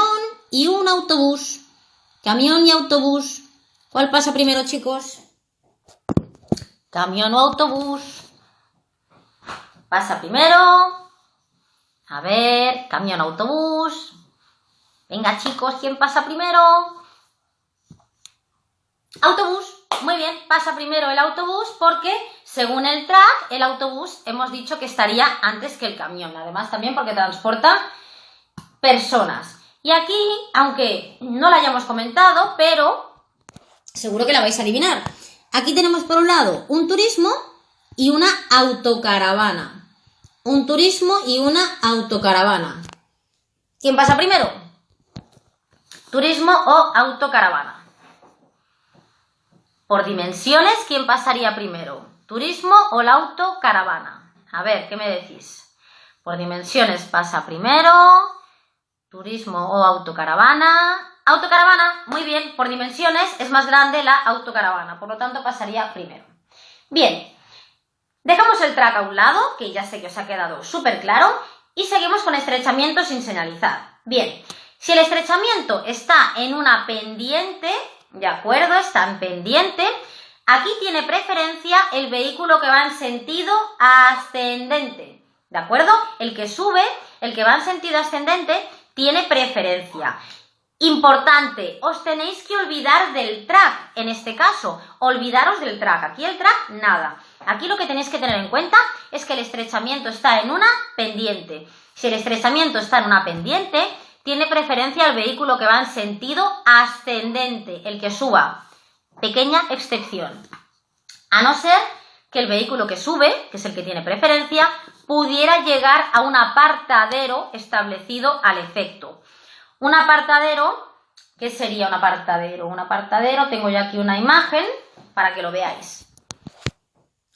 y un autobús. Camión y autobús. ¿Cuál pasa primero, chicos? Camión o autobús. Pasa primero. A ver, camión, autobús. Venga, chicos, ¿quién pasa primero? Autobús. Muy bien, pasa primero el autobús porque, según el track, el autobús hemos dicho que estaría antes que el camión. Además, también porque transporta personas. Y aquí, aunque no la hayamos comentado, pero seguro que la vais a adivinar. Aquí tenemos por un lado un turismo y una autocaravana. Un turismo y una autocaravana. ¿Quién pasa primero? Turismo o autocaravana. Por dimensiones, ¿quién pasaría primero? ¿Turismo o la autocaravana? A ver, ¿qué me decís? Por dimensiones pasa primero. Turismo o autocaravana. Autocaravana, muy bien, por dimensiones es más grande la autocaravana, por lo tanto pasaría primero. Bien, dejamos el track a un lado, que ya sé que os ha quedado súper claro, y seguimos con estrechamiento sin señalizar. Bien, si el estrechamiento está en una pendiente, ¿de acuerdo? Está en pendiente, aquí tiene preferencia el vehículo que va en sentido ascendente, ¿de acuerdo? El que sube, el que va en sentido ascendente, tiene preferencia. Importante, os tenéis que olvidar del track, en este caso, olvidaros del track. Aquí el track, nada. Aquí lo que tenéis que tener en cuenta es que el estrechamiento está en una pendiente. Si el estrechamiento está en una pendiente, tiene preferencia el vehículo que va en sentido ascendente, el que suba. Pequeña excepción. A no ser que el vehículo que sube, que es el que tiene preferencia, pudiera llegar a un apartadero establecido al efecto. Un apartadero, ¿qué sería un apartadero? Un apartadero, tengo yo aquí una imagen para que lo veáis.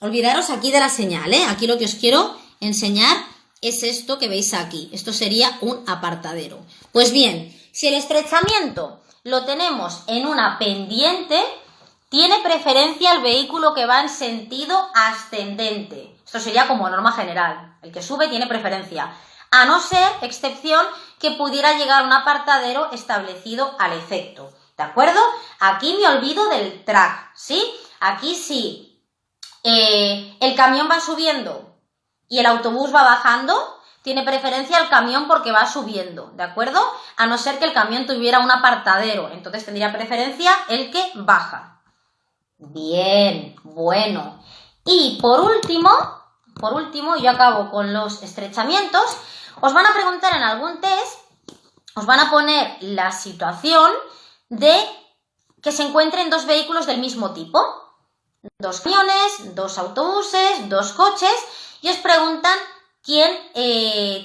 Olvidaros aquí de la señal, ¿eh? Aquí lo que os quiero enseñar es esto que veis aquí. Esto sería un apartadero. Pues bien, si el estrechamiento lo tenemos en una pendiente, tiene preferencia el vehículo que va en sentido ascendente. Esto sería como norma general. El que sube tiene preferencia. A no ser, excepción, que pudiera llegar a un apartadero establecido al efecto. ¿De acuerdo? Aquí me olvido del track, ¿sí? Aquí sí. El camión va subiendo y el autobús va bajando, tiene preferencia el camión porque va subiendo, ¿de acuerdo? A no ser que el camión tuviera un apartadero, entonces tendría preferencia el que baja. Bien, bueno. Y por último, yo acabo con los estrechamientos. Os van a preguntar en algún test, os van a poner la situación de que se encuentren dos vehículos del mismo tipo. Dos camiones, dos autobuses, dos coches, y os preguntan quién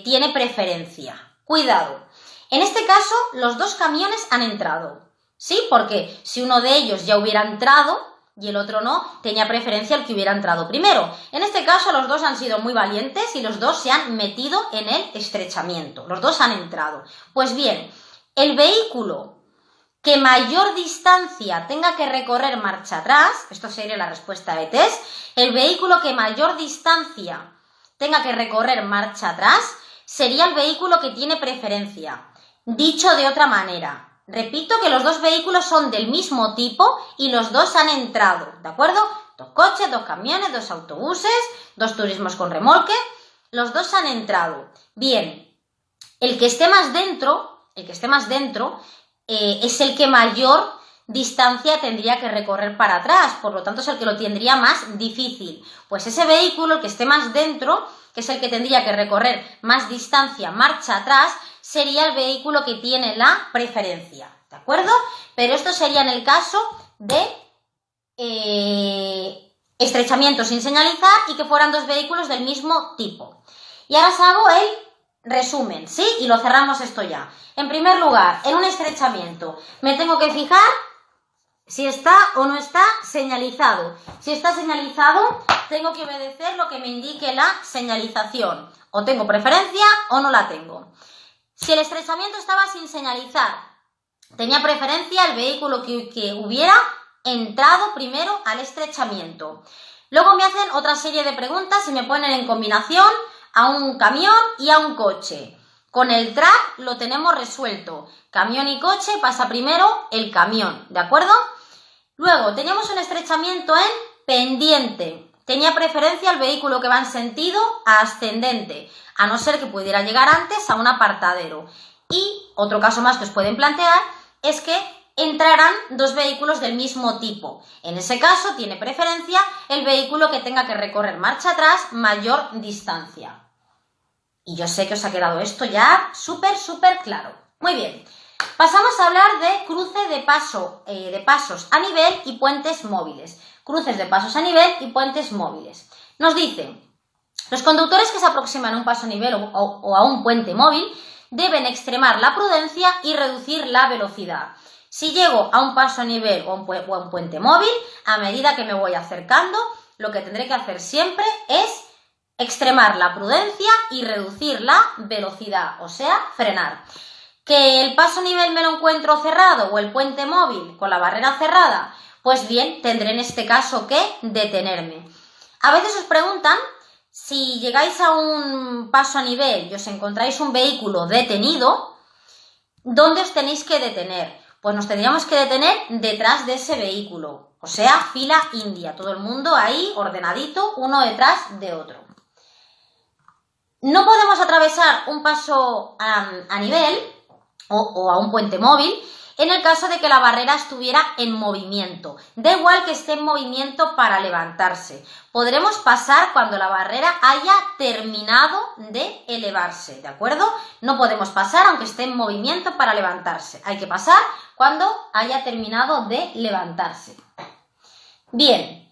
tiene preferencia. Cuidado, en este caso los dos camiones han entrado, ¿sí? Porque si uno de ellos ya hubiera entrado y el otro no, tenía preferencia el que hubiera entrado primero. En este caso los dos han sido muy valientes y los dos se han metido en el estrechamiento, los dos han entrado. Pues bien, el vehículo que mayor distancia tenga que recorrer marcha atrás, esto sería la respuesta de test, el vehículo que mayor distancia tenga que recorrer marcha atrás sería el vehículo que tiene preferencia. Dicho de otra manera, repito que los dos vehículos son del mismo tipo y los dos han entrado, ¿de acuerdo? Dos coches, dos camiones, dos autobuses, dos turismos con remolque, los dos han entrado. Bien, el que esté más dentro es el que mayor distancia tendría que recorrer para atrás, por lo tanto es el que lo tendría más difícil. Pues ese vehículo, el que esté más dentro, que es el que tendría que recorrer más distancia marcha atrás, sería el vehículo que tiene la preferencia, ¿de acuerdo? Pero esto sería en el caso de estrechamiento sin señalizar y que fueran dos vehículos del mismo tipo. Y ahora os hago el resumen, ¿sí? Y lo cerramos esto ya. En primer lugar, en un estrechamiento me tengo que fijar si está o no está señalizado. Si está señalizado, tengo que obedecer lo que me indique la señalización. O tengo preferencia o no la tengo. Si el estrechamiento estaba sin señalizar, tenía preferencia el vehículo que hubiera entrado primero al estrechamiento. Luego me hacen otra serie de preguntas y me ponen en combinación a un camión y a un coche. Con el track lo tenemos resuelto. Camión y coche, pasa primero el camión, ¿de acuerdo? Luego, teníamos un estrechamiento en pendiente. Tenía preferencia el vehículo que va en sentido ascendente, a no ser que pudiera llegar antes a un apartadero. Y otro caso más que os pueden plantear es que entrarán dos vehículos del mismo tipo. En ese caso, tiene preferencia el vehículo que tenga que recorrer marcha atrás mayor distancia. Y yo sé que os ha quedado esto ya súper claro. Muy bien, pasamos a hablar de cruce de pasos a nivel y puentes móviles. Cruces de pasos a nivel y puentes móviles. Nos dicen, los conductores que se aproximan a un paso a nivel o a un puente móvil deben extremar la prudencia y reducir la velocidad. Si llego a un paso a nivel o a un puente móvil, a medida que me voy acercando, lo que tendré que hacer siempre es extremar la prudencia y reducir la velocidad, o sea, frenar. ¿Que el paso a nivel me lo encuentro cerrado o el puente móvil con la barrera cerrada? Pues bien, tendré en este caso que detenerme. A veces os preguntan si llegáis a un paso a nivel y os encontráis un vehículo detenido, ¿dónde os tenéis que detener? Pues nos tendríamos que detener detrás de ese vehículo, o sea, fila india, todo el mundo ahí ordenadito, uno detrás de otro. No podemos atravesar un paso a nivel o a un puente móvil en el caso de que la barrera estuviera en movimiento. Da igual que esté en movimiento para levantarse. Podremos pasar cuando la barrera haya terminado de elevarse, ¿de acuerdo? No podemos pasar aunque esté en movimiento para levantarse. Hay que pasar cuando haya terminado de levantarse. Bien,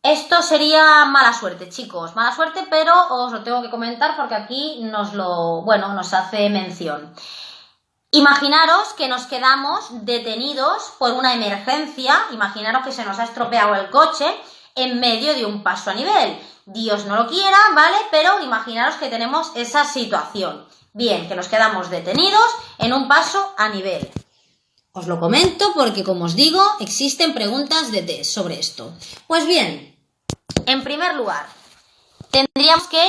esto sería mala suerte, chicos, mala suerte, pero os lo tengo que comentar porque aquí nos hace mención. Imaginaros que nos quedamos detenidos por una emergencia, imaginaros que se nos ha estropeado el coche en medio de un paso a nivel. Dios no lo quiera, ¿vale? Pero imaginaros que tenemos esa situación. Bien, que nos quedamos detenidos en un paso a nivel. Os lo comento porque, como os digo, existen preguntas de test sobre esto. Pues bien, en primer lugar, tendríamos que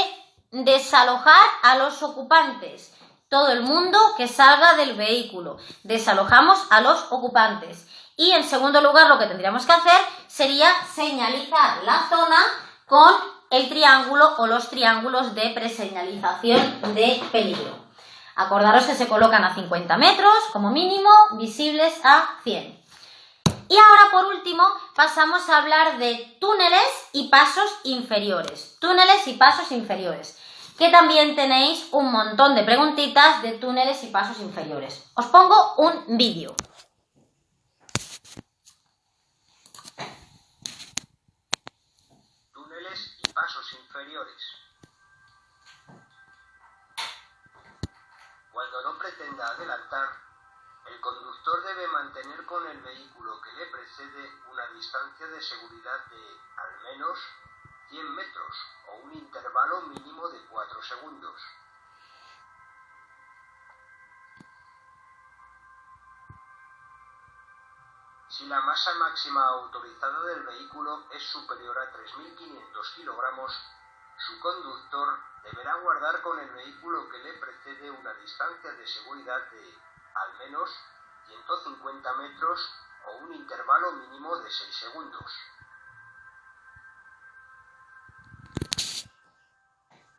desalojar a los ocupantes. Todo el mundo que salga del vehículo. Desalojamos a los ocupantes. Y en segundo lugar, lo que tendríamos que hacer sería señalizar la zona con el triángulo o los triángulos de preseñalización de peligro. Acordaros que se colocan a 50 metros, como mínimo, visibles a 100. Y ahora, por último, pasamos a hablar de túneles y pasos inferiores. Túneles y pasos inferiores. Que también tenéis un montón de preguntitas de túneles y pasos inferiores. Os pongo un vídeo. Túneles y pasos inferiores. Cuando no pretenda adelantar, el conductor debe mantener con el vehículo que le precede una distancia de seguridad de al menos 100 metros o un intervalo mínimo de 4 segundos. Si la masa máxima autorizada del vehículo es superior a 3.500 kilogramos, su conductor deberá guardar con el vehículo que le precede una distancia de seguridad de al menos 150 metros o un intervalo mínimo de 6 segundos.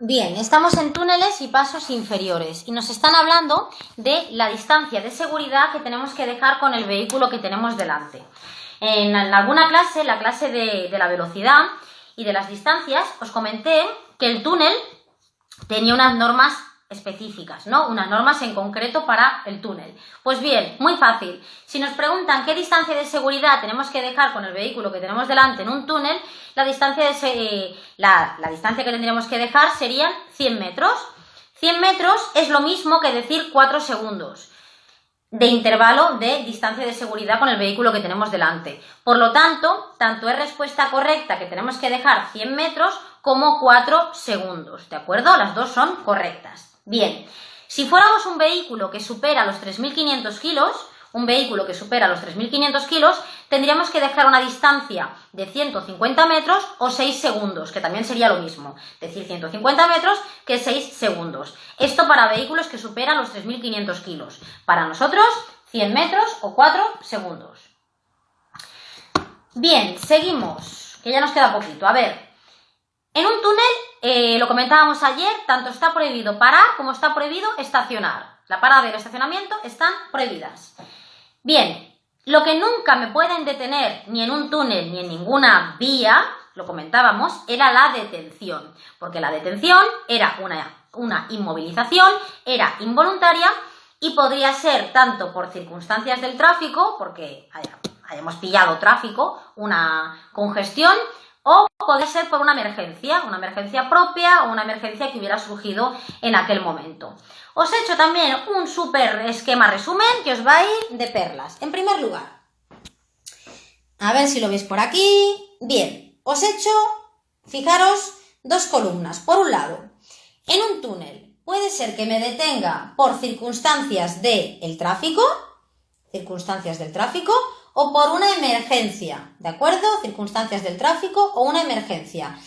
Bien, estamos en túneles y pasos inferiores y nos están hablando de la distancia de seguridad que tenemos que dejar con el vehículo que tenemos delante. En alguna clase, la clase de la velocidad y de las distancias, os comenté que el túnel tenía unas normas específicas, ¿no? Unas normas en concreto para el túnel. Pues bien, muy fácil. Si nos preguntan qué distancia de seguridad tenemos que dejar con el vehículo que tenemos delante en un túnel, la distancia que tendríamos que dejar serían 100 metros. 100 metros es lo mismo que decir 4 segundos de intervalo de distancia de seguridad con el vehículo que tenemos delante. Por lo tanto es respuesta correcta que tenemos que dejar 100 metros como 4 segundos, ¿de acuerdo? Las dos son correctas. Bien, si fuéramos un vehículo que supera los 3.500 kilos, tendríamos que dejar una distancia de 150 metros o 6 segundos, que también sería lo mismo, decir 150 metros que 6 segundos. Esto para vehículos que superan los 3.500 kilos. Para nosotros, 100 metros o 4 segundos. Bien, seguimos, que ya nos queda poquito. A ver, en un túnel, lo comentábamos ayer, tanto está prohibido parar como está prohibido estacionar. La parada y el estacionamiento están prohibidas. Bien, lo que nunca me pueden detener ni en un túnel ni en ninguna vía, lo comentábamos, era la detención. Porque la detención era una inmovilización, era involuntaria y podría ser tanto por circunstancias del tráfico, porque hayamos pillado tráfico, una congestión, o podría ser por una emergencia propia o una emergencia que hubiera surgido en aquel momento. Os he hecho también un súper esquema resumen que os va a ir de perlas. En primer lugar, a ver si lo veis por aquí. Bien, os he hecho, fijaros, dos columnas. Por un lado, en un túnel puede ser que me detenga por circunstancias del tráfico, o por una emergencia, ¿de acuerdo? Circunstancias del tráfico o una emergencia.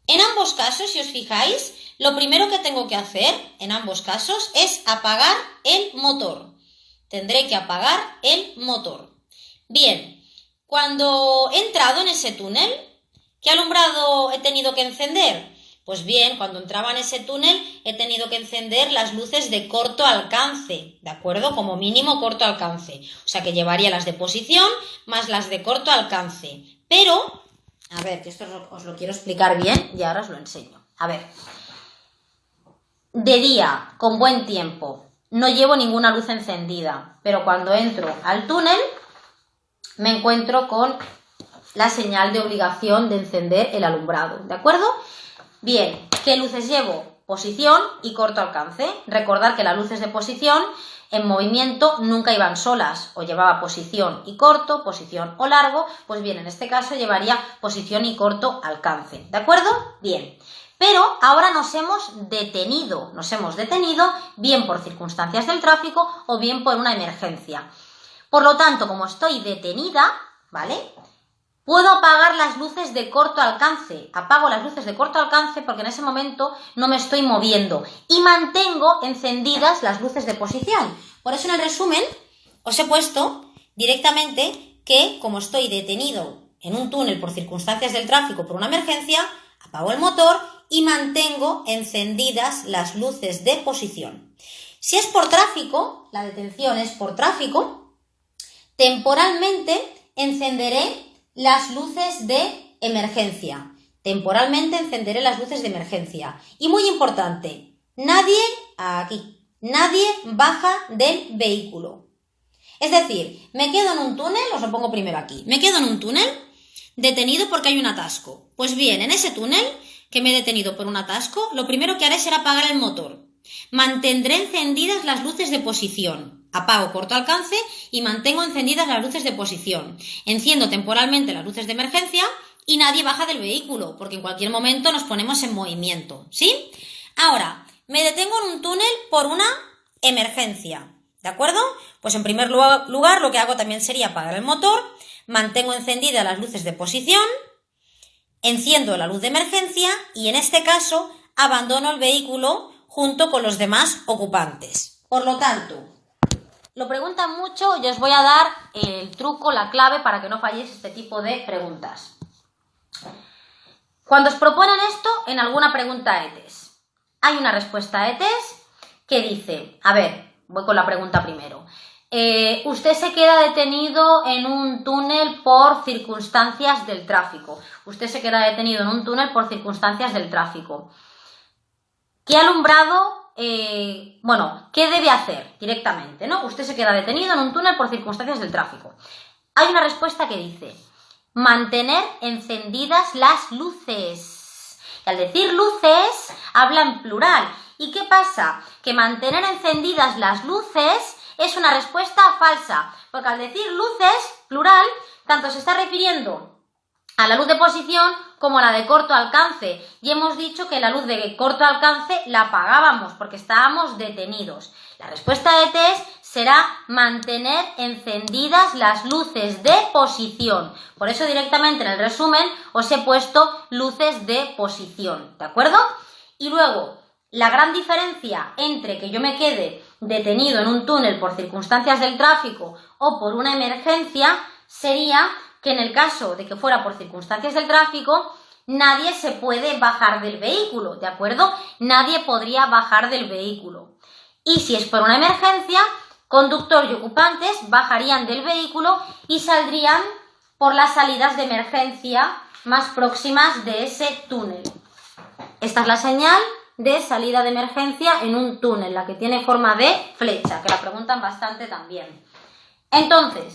En ambos casos, si os fijáis, lo primero que tengo que hacer, en ambos casos, es apagar el motor. Tendré que apagar el motor. Bien, cuando he entrado en ese túnel, ¿qué alumbrado he tenido que encender? Pues bien, cuando entraba en ese túnel he tenido que encender las luces de corto alcance, ¿de acuerdo? Como mínimo corto alcance. O sea que llevaría las de posición más las de corto alcance. Pero, a ver, que esto os lo quiero explicar bien y ahora os lo enseño. A ver, de día, con buen tiempo, no llevo ninguna luz encendida, pero cuando entro al túnel me encuentro con la señal de obligación de encender el alumbrado, ¿de acuerdo? Bien, ¿qué luces llevo? Posición y corto alcance. Recordar que las luces de posición en movimiento nunca iban solas, o llevaba posición y corto, posición o largo, pues bien, en este caso llevaría posición y corto alcance, ¿de acuerdo? Bien, pero ahora nos hemos detenido bien por circunstancias del tráfico o bien por una emergencia. Por lo tanto, como estoy detenida, ¿vale? Puedo apagar las luces de corto alcance. Apago las luces de corto alcance porque en ese momento no me estoy moviendo y mantengo encendidas las luces de posición. Por eso en el resumen os he puesto directamente que como estoy detenido en un túnel por circunstancias del tráfico, por una emergencia, apago el motor y mantengo encendidas las luces de posición. Si es por tráfico, la detención es por tráfico, temporalmente encenderé las luces de emergencia. Temporalmente encenderé las luces de emergencia. Y muy importante, nadie baja del vehículo. Es decir, me quedo en un túnel, os lo pongo primero aquí, me quedo en un túnel detenido porque hay un atasco. Pues bien, en ese túnel que me he detenido por un atasco, lo primero que haré será apagar el motor. Mantendré encendidas las luces de posición. Apago corto alcance y mantengo encendidas las luces de posición. Enciendo temporalmente las luces de emergencia y nadie baja del vehículo, porque en cualquier momento nos ponemos en movimiento, ¿sí? Ahora, me detengo en un túnel por una emergencia, ¿de acuerdo? Pues en primer lugar lo que hago también sería apagar el motor, mantengo encendidas las luces de posición, enciendo la luz de emergencia y en este caso abandono el vehículo junto con los demás ocupantes. Por lo tanto, lo preguntan mucho y os voy a dar el truco, la clave para que no falléis este tipo de preguntas. Cuando os proponen esto en alguna pregunta ETES, hay una respuesta ETES que dice, a ver, voy con la pregunta primero. Usted se queda detenido en un túnel por circunstancias del tráfico. Usted se queda detenido en un túnel por circunstancias del tráfico. ¿Qué alumbrado, qué debe hacer directamente, ¿no? Usted se queda detenido en un túnel por circunstancias del tráfico. Hay una respuesta que dice, mantener encendidas las luces. Y al decir luces, habla en plural. ¿Y qué pasa? Que mantener encendidas las luces es una respuesta falsa, porque al decir luces, plural, tanto se está refiriendo a la luz de posición como a la de corto alcance. Y hemos dicho que la luz de corto alcance la apagábamos porque estábamos detenidos. La respuesta de ETES será mantener encendidas las luces de posición. Por eso directamente en el resumen os he puesto luces de posición, ¿de acuerdo? Y luego, la gran diferencia entre que yo me quede detenido en un túnel por circunstancias del tráfico o por una emergencia sería que en el caso de que fuera por circunstancias del tráfico, nadie se puede bajar del vehículo, ¿de acuerdo? Nadie podría bajar del vehículo. Y si es por una emergencia, conductor y ocupantes bajarían del vehículo y saldrían por las salidas de emergencia más próximas de ese túnel. Esta es la señal de salida de emergencia en un túnel, la que tiene forma de flecha, que la preguntan bastante también. Entonces,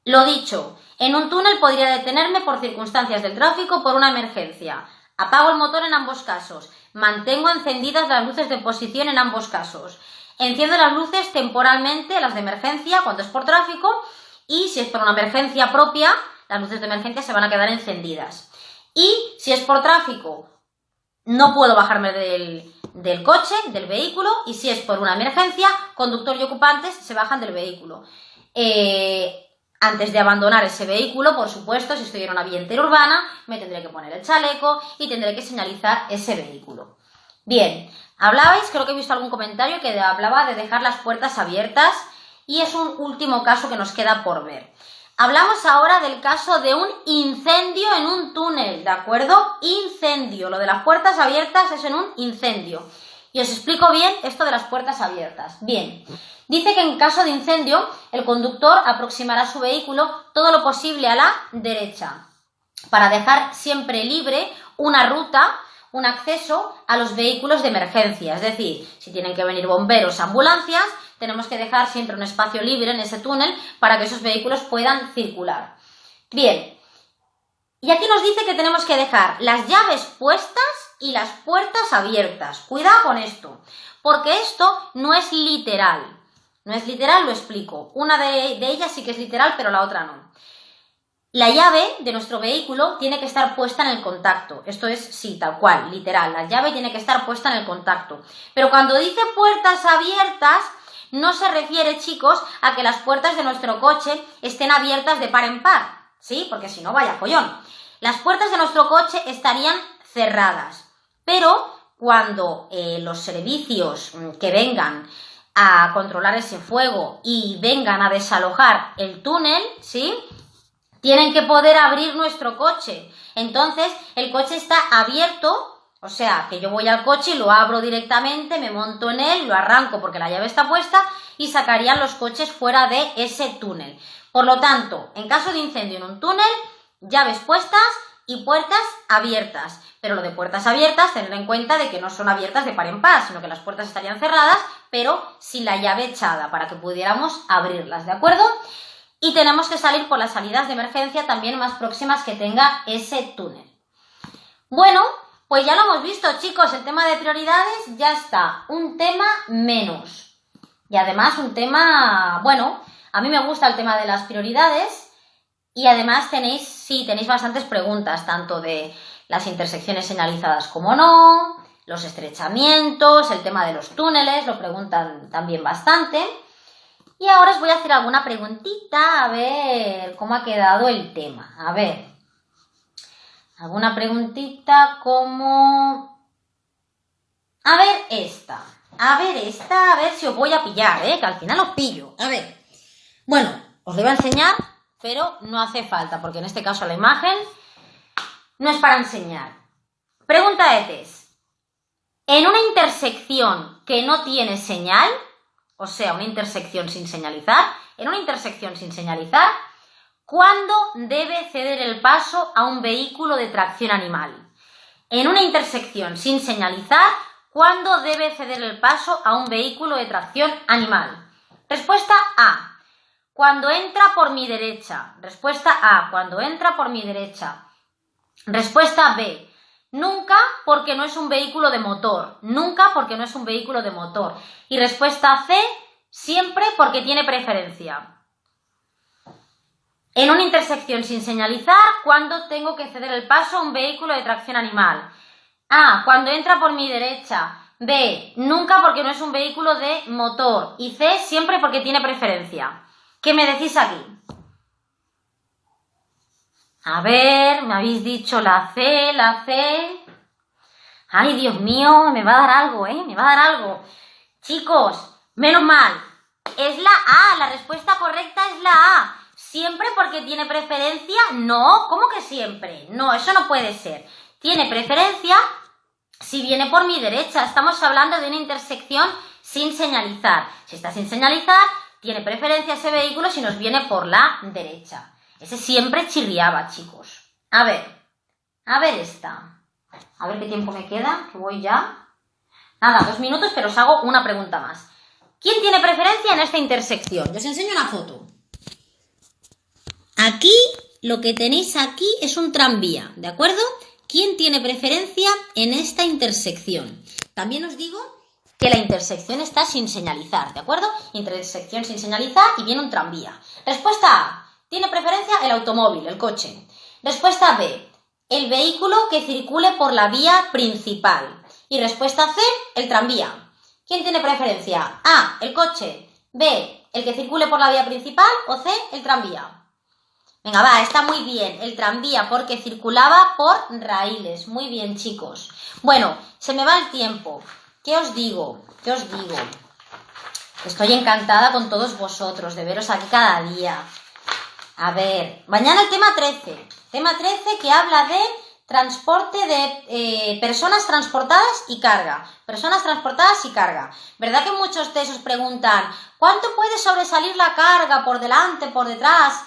lo dicho, en un túnel podría detenerme por circunstancias del tráfico o por una emergencia. Apago el motor en ambos casos. Mantengo encendidas las luces de posición en ambos casos. Enciendo las luces temporalmente, las de emergencia, cuando es por tráfico, y si es por una emergencia propia, las luces de emergencia se van a quedar encendidas. Y si es por tráfico, no puedo bajarme del coche, del vehículo, y si es por una emergencia, conductor y ocupantes se bajan del vehículo. Antes de abandonar ese vehículo, por supuesto, si estoy en una vía interurbana, me tendré que poner el chaleco y tendré que señalizar ese vehículo. Bien, hablabais, creo que he visto algún comentario que hablaba de dejar las puertas abiertas y es un último caso que nos queda por ver. Hablamos ahora del caso de un incendio en un túnel, ¿de acuerdo? Incendio, lo de las puertas abiertas es en un incendio. Y os explico bien esto de las puertas abiertas. Bien, dice que en caso de incendio, el conductor aproximará su vehículo todo lo posible a la derecha, para dejar siempre libre una ruta, un acceso a los vehículos de emergencia. Es decir, si tienen que venir bomberos, ambulancias, tenemos que dejar siempre un espacio libre en ese túnel para que esos vehículos puedan circular. Bien, Y aquí nos dice que tenemos que dejar las llaves puestas y las puertas abiertas. Cuidado con esto, porque esto no es literal. No es literal, lo explico. Una de ellas sí que es literal, pero la otra no. La llave de nuestro vehículo tiene que estar puesta en el contacto. Esto es, sí, tal cual, literal. La llave tiene que estar puesta en el contacto. Pero cuando dice puertas abiertas, no se refiere, chicos, a que las puertas de nuestro coche estén abiertas de par en par. ¿Sí? Porque si no, vaya follón. Las puertas de nuestro coche estarían cerradas. Pero cuando los servicios que vengan a controlar ese fuego y vengan a desalojar el túnel, ¿sí?, tienen que poder abrir nuestro coche. Entonces, el coche está abierto, o sea, que yo voy al coche y lo abro directamente, me monto en él, lo arranco porque la llave está puesta y sacarían los coches fuera de ese túnel. Por lo tanto, en caso de incendio en un túnel, llaves puestas y puertas abiertas. Pero lo de puertas abiertas, tener en cuenta de que no son abiertas de par en par, sino que las puertas estarían cerradas, pero sin la llave echada para que pudiéramos abrirlas, ¿de acuerdo? Y tenemos que salir por las salidas de emergencia también más próximas que tenga ese túnel. Bueno, pues ya lo hemos visto, chicos, el tema de prioridades ya está, un tema menos. Y además un tema, bueno, a mí me gusta el tema de las prioridades y además tenéis bastantes preguntas, tanto de las intersecciones señalizadas como no, los estrechamientos, el tema de los túneles, lo preguntan también bastante. Y ahora os voy a hacer alguna preguntita, a ver cómo ha quedado el tema. A ver, alguna preguntita como... A ver esta, a ver si os voy a pillar, que al final os pillo. A ver, bueno, os lo voy a enseñar, pero no hace falta, porque en este caso la imagen no es para enseñar. Pregunta de test. En una intersección que no tiene señal, o sea, una intersección sin señalizar, ¿cuándo debe ceder el paso a un vehículo de tracción animal? En una intersección sin señalizar, ¿cuándo debe ceder el paso a un vehículo de tracción animal? Respuesta A. Cuando entra por mi derecha. Respuesta A. Cuando entra por mi derecha. Respuesta B. Nunca, porque no es un vehículo de motor. Nunca, porque no es un vehículo de motor. Y respuesta C, siempre, porque tiene preferencia. En una intersección sin señalizar, ¿cuándo tengo que ceder el paso a un vehículo de tracción animal? A, cuando entra por mi derecha. B, nunca, porque no es un vehículo de motor. Y C, siempre, porque tiene preferencia. ¿Qué me decís aquí? A ver, me habéis dicho la C. Ay, Dios mío, me va a dar algo, me va a dar algo. Chicos, menos mal. Es la A, la respuesta correcta es la A. ¿Siempre porque tiene preferencia? No, ¿cómo que siempre? No, eso no puede ser. Tiene preferencia si viene por mi derecha. Estamos hablando de una intersección sin señalizar. Si está sin señalizar, tiene preferencia ese vehículo si nos viene por la derecha. Ese siempre chirriaba, chicos. A ver esta. A ver qué tiempo me queda, que voy ya. Nada, 2 minutos, pero os hago una pregunta más. ¿Quién tiene preferencia en esta intersección? Yo os enseño una foto. Aquí, lo que tenéis aquí es un tranvía, ¿de acuerdo? ¿Quién tiene preferencia en esta intersección? También os digo que la intersección está sin señalizar, ¿de acuerdo? Intersección sin señalizar y viene un tranvía. Respuesta A. Tiene preferencia el automóvil, el coche. Respuesta B. El vehículo que circule por la vía principal. Y respuesta C. El tranvía. ¿Quién tiene preferencia? A. El coche. B. El que circule por la vía principal. O C. El tranvía. Venga, va, está muy bien. El tranvía porque circulaba por raíles. Muy bien, chicos. Bueno, se me va el tiempo. ¿Qué os digo? Estoy encantada con todos vosotros de veros aquí cada día. A ver, mañana el tema 13. Tema 13 que habla de transporte de personas transportadas y carga. Personas transportadas y carga. ¿Verdad que muchos de esos preguntan cuánto puede sobresalir la carga por delante, por detrás?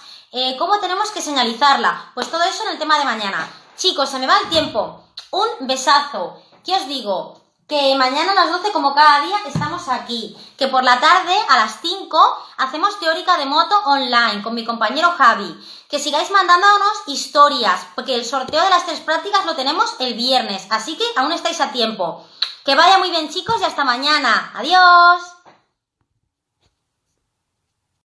¿Cómo tenemos que señalizarla? Pues todo eso en el tema de mañana. Chicos, se me va el tiempo. Un besazo. ¿Qué os digo? que mañana a las 12, como cada día, estamos aquí. Que por la tarde, a las 5, hacemos teórica de moto online con mi compañero Javi. Que sigáis mandándonos historias, porque el sorteo de las 3 prácticas lo tenemos el viernes, así que aún estáis a tiempo. Que vaya muy bien, chicos, y hasta mañana. ¡Adiós!